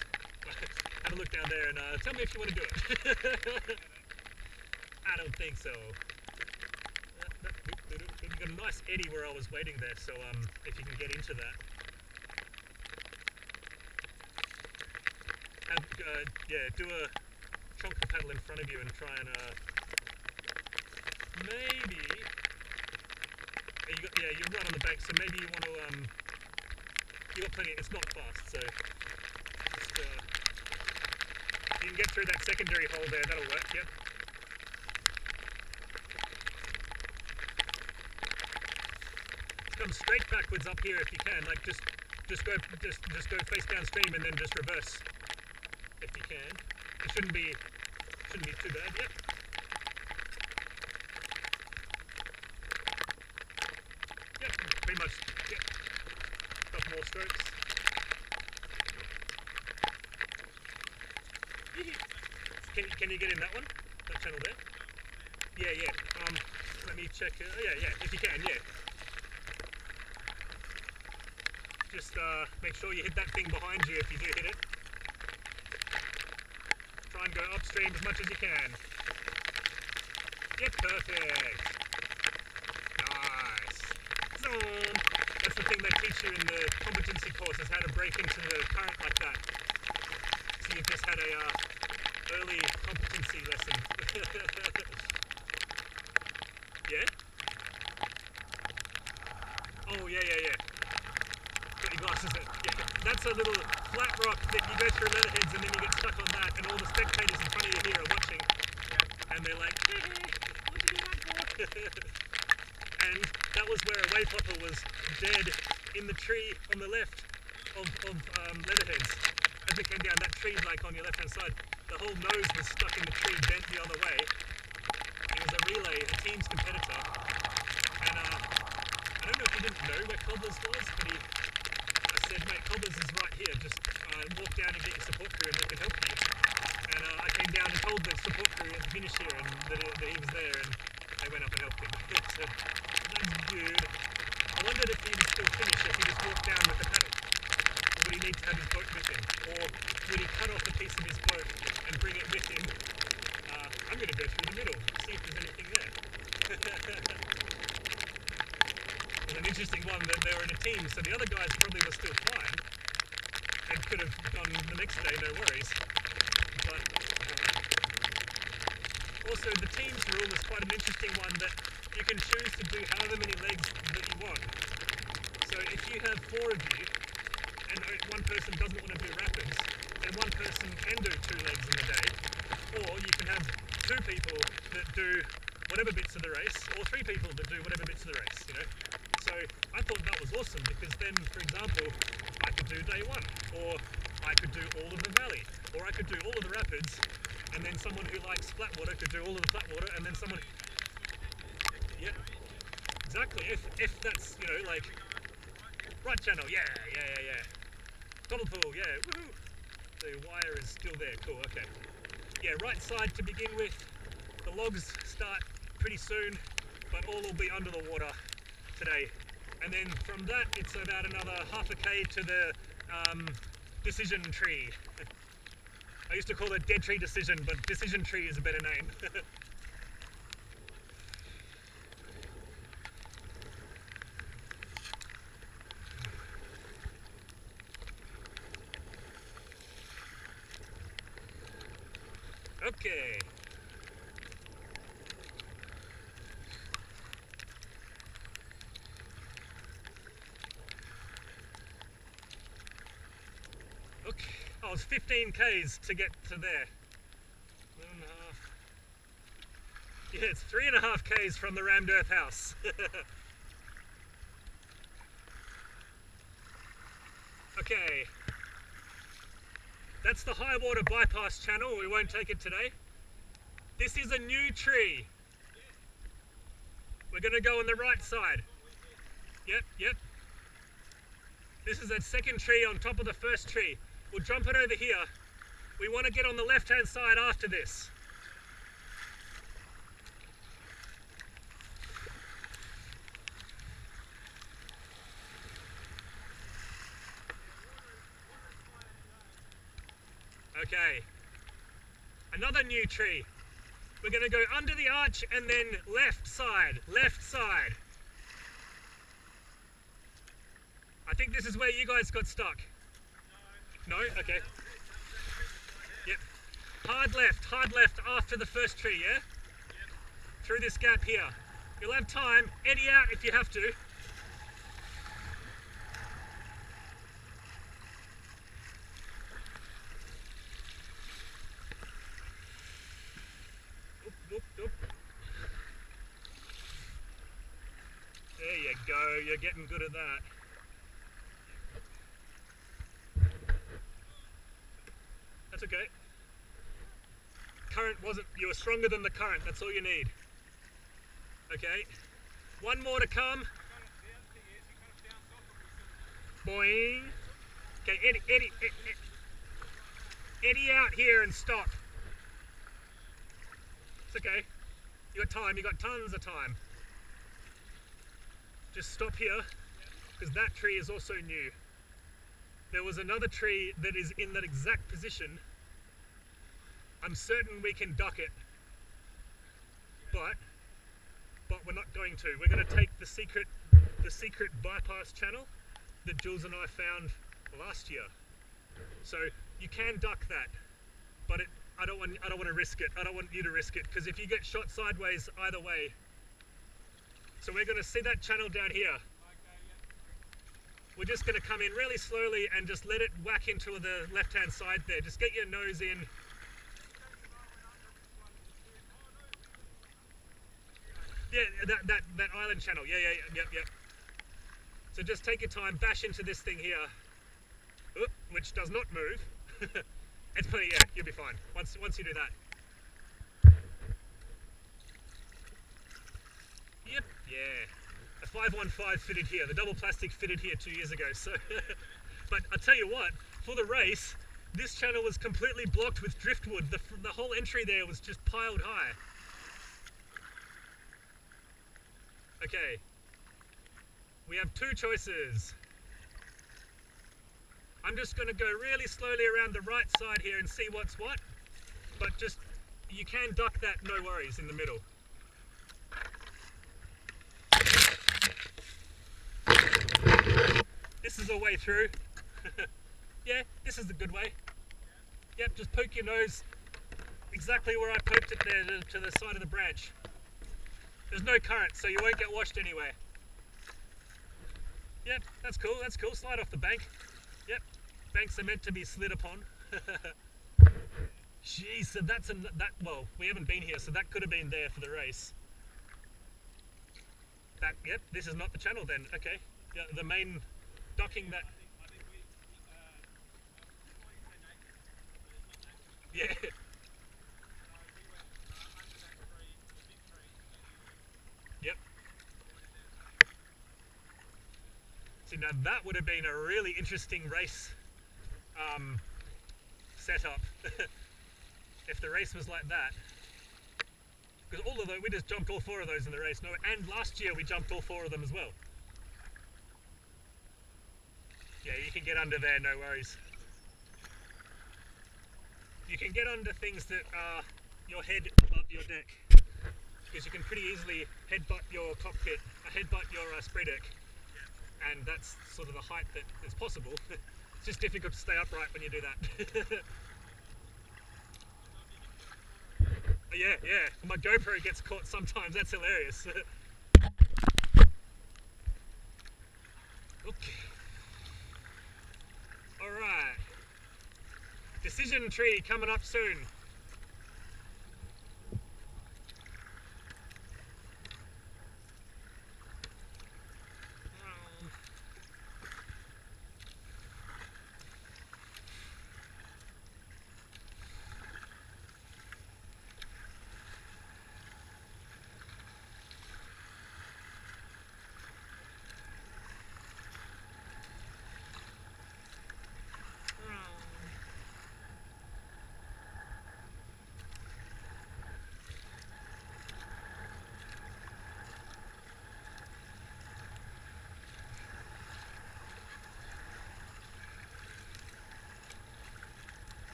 Speaker 1: Have a look down there and tell me if you want to do it. I don't think so. We've got a nice eddy where I was waiting there, so if you can get into that. Yeah, do a chonker paddle in front of you and try and maybe. You're right on the bank, so maybe you want to you got plenty. It's not fast, so just, you can get through that secondary hole there. That'll work. Yep. Come straight backwards up here if you can. Like just go face downstream and then just reverse if you can. It shouldn't be too bad. Yep. Yep. Pretty much. Yep. Couple more strokes. Can you get in that one? That channel there? Yeah. Let me check. Yeah. If you can, yeah. Just make sure you hit that thing behind you if you do hit it. Try and go upstream as much as you can. Yep, perfect. Nice. Zoom. That's the thing they teach you in the competency courses, how to break into the current like that. So you've just had a early competency lesson. Yeah? Oh, yeah. Got your glasses in. Yeah. That's a little flat rock that you go through Leatherheads and then you get stuck on that, and all the spectators in front of you here are watching. And they're like, hey, what'd you do that for? And that was where a Wavehopper was dead in the tree on the left of Leatherheads. As it came down, that tree like on your left hand side, the whole nose was stuck in the tree, bent the other way. It was a relay, a team's competitor. And I don't know if he didn't know where Cobbler's was, but I said, mate, Cobbler's is right here, just walk down and get your support crew and we can help you. And I came down and told the support crew at the finish here and that he was there, and they went up and helped him. So, that's good. I wondered if he would still finish if he just walked down with the paddle. would he need to have his boat with him? Or would he cut off a piece of his boat and bring it with him? I'm going to go through the middle, see if there's anything there. It's an interesting one that they were in a team, so the other guys probably were still fine and could have gone the next day, no worries. But also the team's rule is quite an interesting one, that you can choose to do however many legs that you want. So if you have 4 of you and one person doesn't want to do rapids, then one person can do 2 legs in the day, or you can have 2 people that do whatever bits of the race, or 3 people that do whatever bits of the race, you know. So I thought that was awesome, because then, for example, I could do day 1, or I could do all of the valley, or I could do all of the rapids, and then someone who likes flat water could do all of the flat water, and then someone... Yeah, exactly. If that's, you know, like... Right channel, yeah. Cobbler Pool, yeah, woohoo! The wire is still there, cool, okay. Yeah, right side to begin with. The logs start pretty soon, but all will be under the water today. And then from that, it's about another half a K to the decision tree. I used to call it dead tree decision, but decision tree is a better name. Okay. Okay. Oh, it's 15 Ks to get to there. 1.5. Yeah, it's 3.5 Ks from the rammed earth house. Okay. That's the high water bypass channel. We won't take it today. This is a new tree. We're going to go on the right side. Yep. This is that second tree on top of the first tree. We'll jump it over here. We want to get on the left-hand side after this. Okay, another new tree. We're going to go under the arch and then left side. I think this is where you guys got stuck. No? Okay. Yep. Hard left after the first tree, yeah? Through this gap here. You'll have time. Eddy out if you have to. Oop. There you go, you're getting good at that. That's okay. Current wasn't, you were stronger than the current, that's all you need. Okay, one more to come. Boing. Okay, eddy out here and stop. It's okay. You got time, you got tons of time. Just stop here, because that tree is also new. There was another tree that is in that exact position. I'm certain we can duck it, but we're not going to. We're going to take the secret bypass channel that Jules and I found last year. So you can duck that, but I don't want to risk it. I don't want you to risk it, because if you get shot sideways either way. So we're going to see that channel down here. We're just going to come in really slowly and just let it whack into the left-hand side there. Just get your nose in. Yeah, that island channel. Yep. So just take your time, bash into this thing here, which does not move. It's pretty, yeah, you'll be fine once you do that. Yep, yeah. A 515 fitted here. The double plastic fitted here 2 years ago. So, but I tell you what, for the race, this channel was completely blocked with driftwood. The whole entry there was just piled high. Okay. We have 2 choices. I'm just going to go really slowly around the right side here and see what's what, but just, you can duck that, no worries, in the middle. This is a way through. Yeah, this is the good way. Yep, just poke your nose exactly where I poked it there to the side of the branch. There's no current, so you won't get washed anywhere. Yep, that's cool, that's cool. Slide off the bank. Yep, banks are meant to be slid upon. Jeez, so that's well, we haven't been here, so that could have been there for the race. Yep, this is not the channel then. Okay, yeah, the main docking that. Yeah. Yep. See, now that would have been a really interesting race setup if the race was like that. Because all of those, we just jumped all 4 of those in the race. No, and last year we jumped all 4 of them as well. Yeah, you can get under there, no worries. You can get under things that are your head up your deck, because you can pretty easily headbutt your cockpit, headbutt your spray deck, and that's sort of the height that is possible. It's just difficult to stay upright when you do that. Yeah, yeah. My GoPro gets caught sometimes. That's hilarious. Okay. All right. Decision tree coming up soon.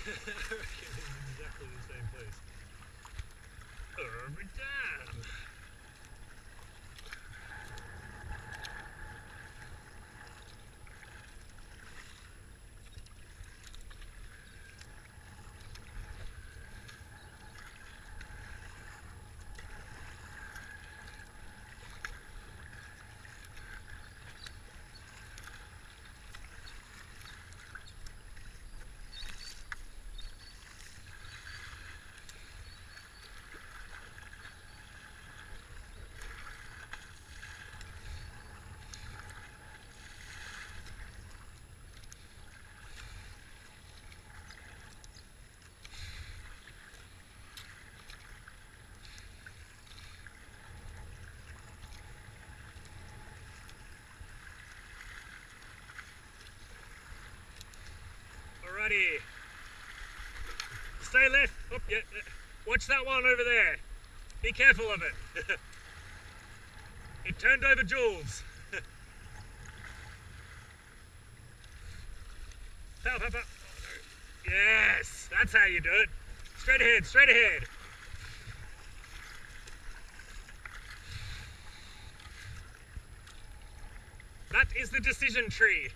Speaker 1: I reckon it's exactly the same place. Oh, but damn! Alrighty. Stay left. Oh, yeah. Watch that one over there. Be careful of it. It turned over Jules. Pow, pow, pow. Yes, that's how you do it. Straight ahead, straight ahead. That is the decision tree.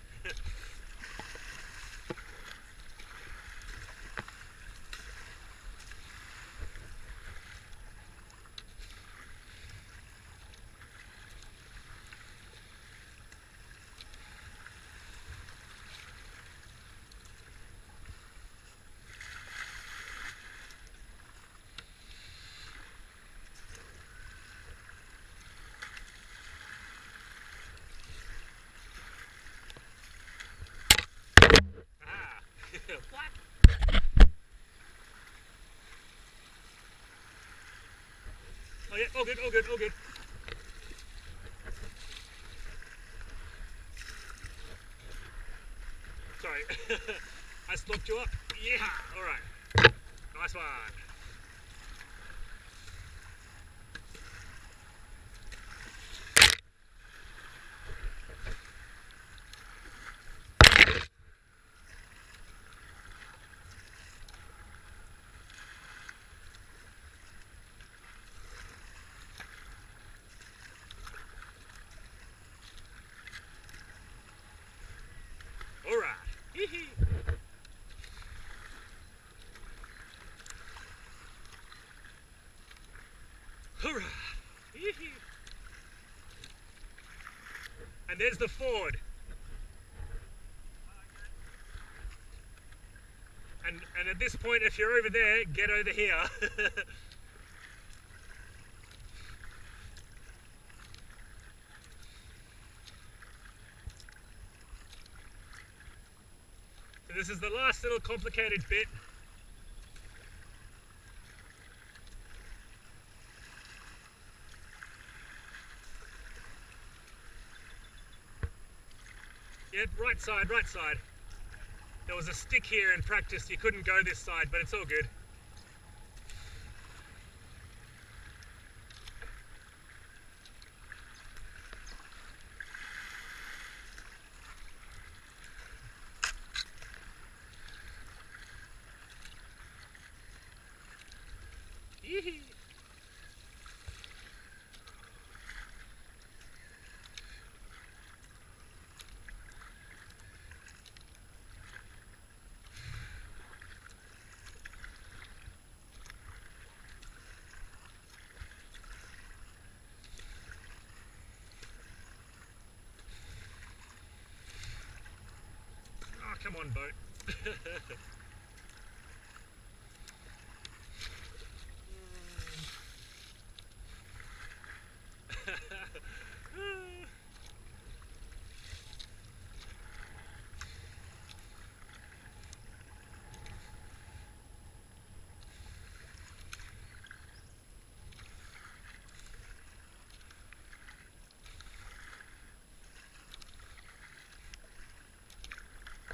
Speaker 1: What? Oh yeah, all good, all good, all good. I slopped you up. Yeah, alright. Nice one. Alright. Alright. And there's the ford. And at this point, if you're over there, get over here. So this is the last little complicated bit. Yep, right side, right side. There was a stick here in practice, you couldn't go this side, but it's all good. Yee-hee. Oh, come on, boat.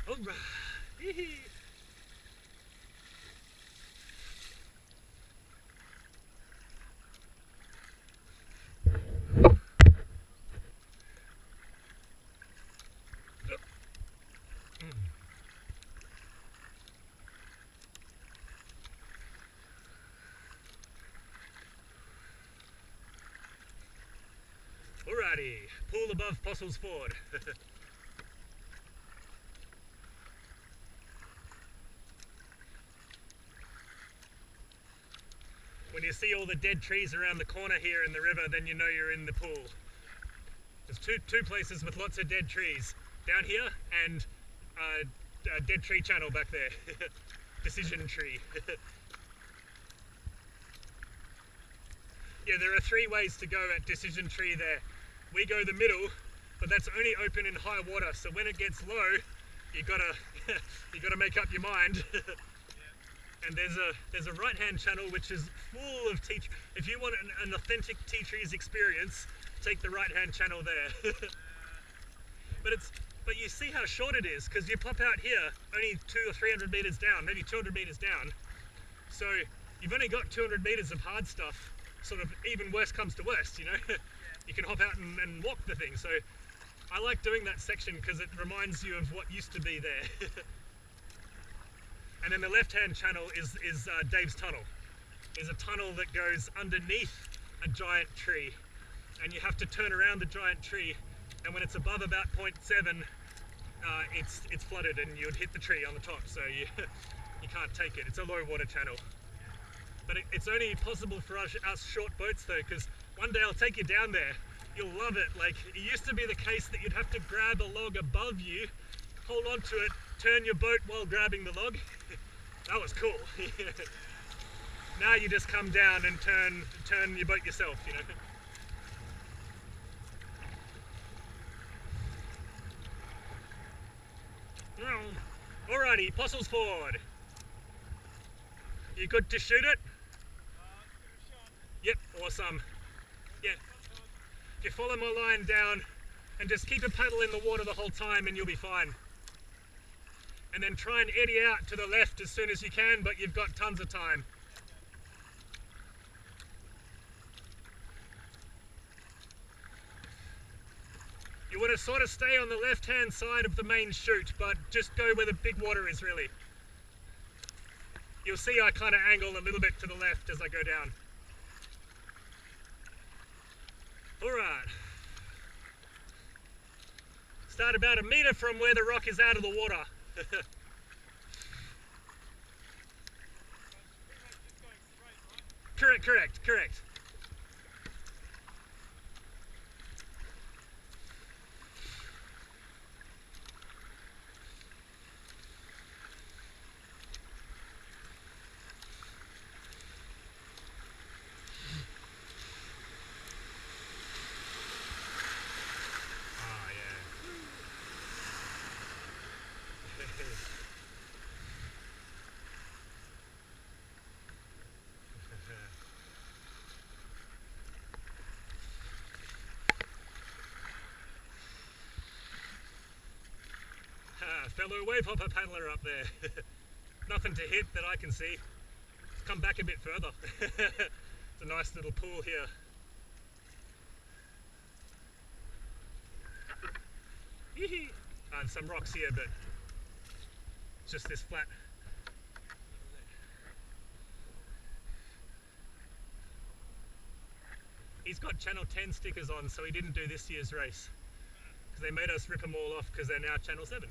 Speaker 1: Alright. Alrighty, pool above Possults Ford. When you see all the dead trees around the corner here in the river, then you know you're in the pool. There's two places with lots of dead trees. Down here and a dead tree channel back there. Decision tree. Yeah, there are 3 ways to go at Decision Tree there. We go the middle, but that's only open in high water, so when it gets low, you gotta make up your mind. And there's a right-hand channel which is full of Titrees. If you want an authentic Titrees experience, take the right-hand channel there. But you see how short it is, because you pop out here only 200 or 300 meters down, maybe 200 meters down. So you've only got 200 meters of hard stuff. Sort of even worse comes to worst, you know. You can hop out and walk the thing. So I like doing that section because it reminds you of what used to be there. And then the left-hand channel is Dave's tunnel. There's a tunnel that goes underneath a giant tree, and you have to turn around the giant tree. And when it's above about 0.7, it's flooded, and you would hit the tree on the top. So you can't take it. It's a low water channel. But it's only possible for us short boats though, because one day I'll take you down there. You'll love it. Like, it used to be the case that you'd have to grab a log above you, hold on to it, turn your boat while grabbing the log. That was cool. Now you just come down and turn your boat yourself, you know. Alrighty, Possults Ford. You good to shoot it? Yep, awesome. Yeah. If you follow my line down and just keep a paddle in the water the whole time and you'll be fine. and then try and eddy out to the left as soon as you can, but you've got tons of time. You want to sort of stay on the left-hand side of the main chute, but just go where the big water is, really. You'll see I kind of angle a little bit to the left as I go down. Alright. Start about a metre from where the rock is out of the water. Correct. Fellow Wavehopper paddler up there. Nothing to hit that I can see. Come back a bit further. It's a nice little pool here. And some rocks here, but it's just this flat. He's got Channel 10 stickers on, so he didn't do this year's race. They made us rip them all off because they're now Channel 7.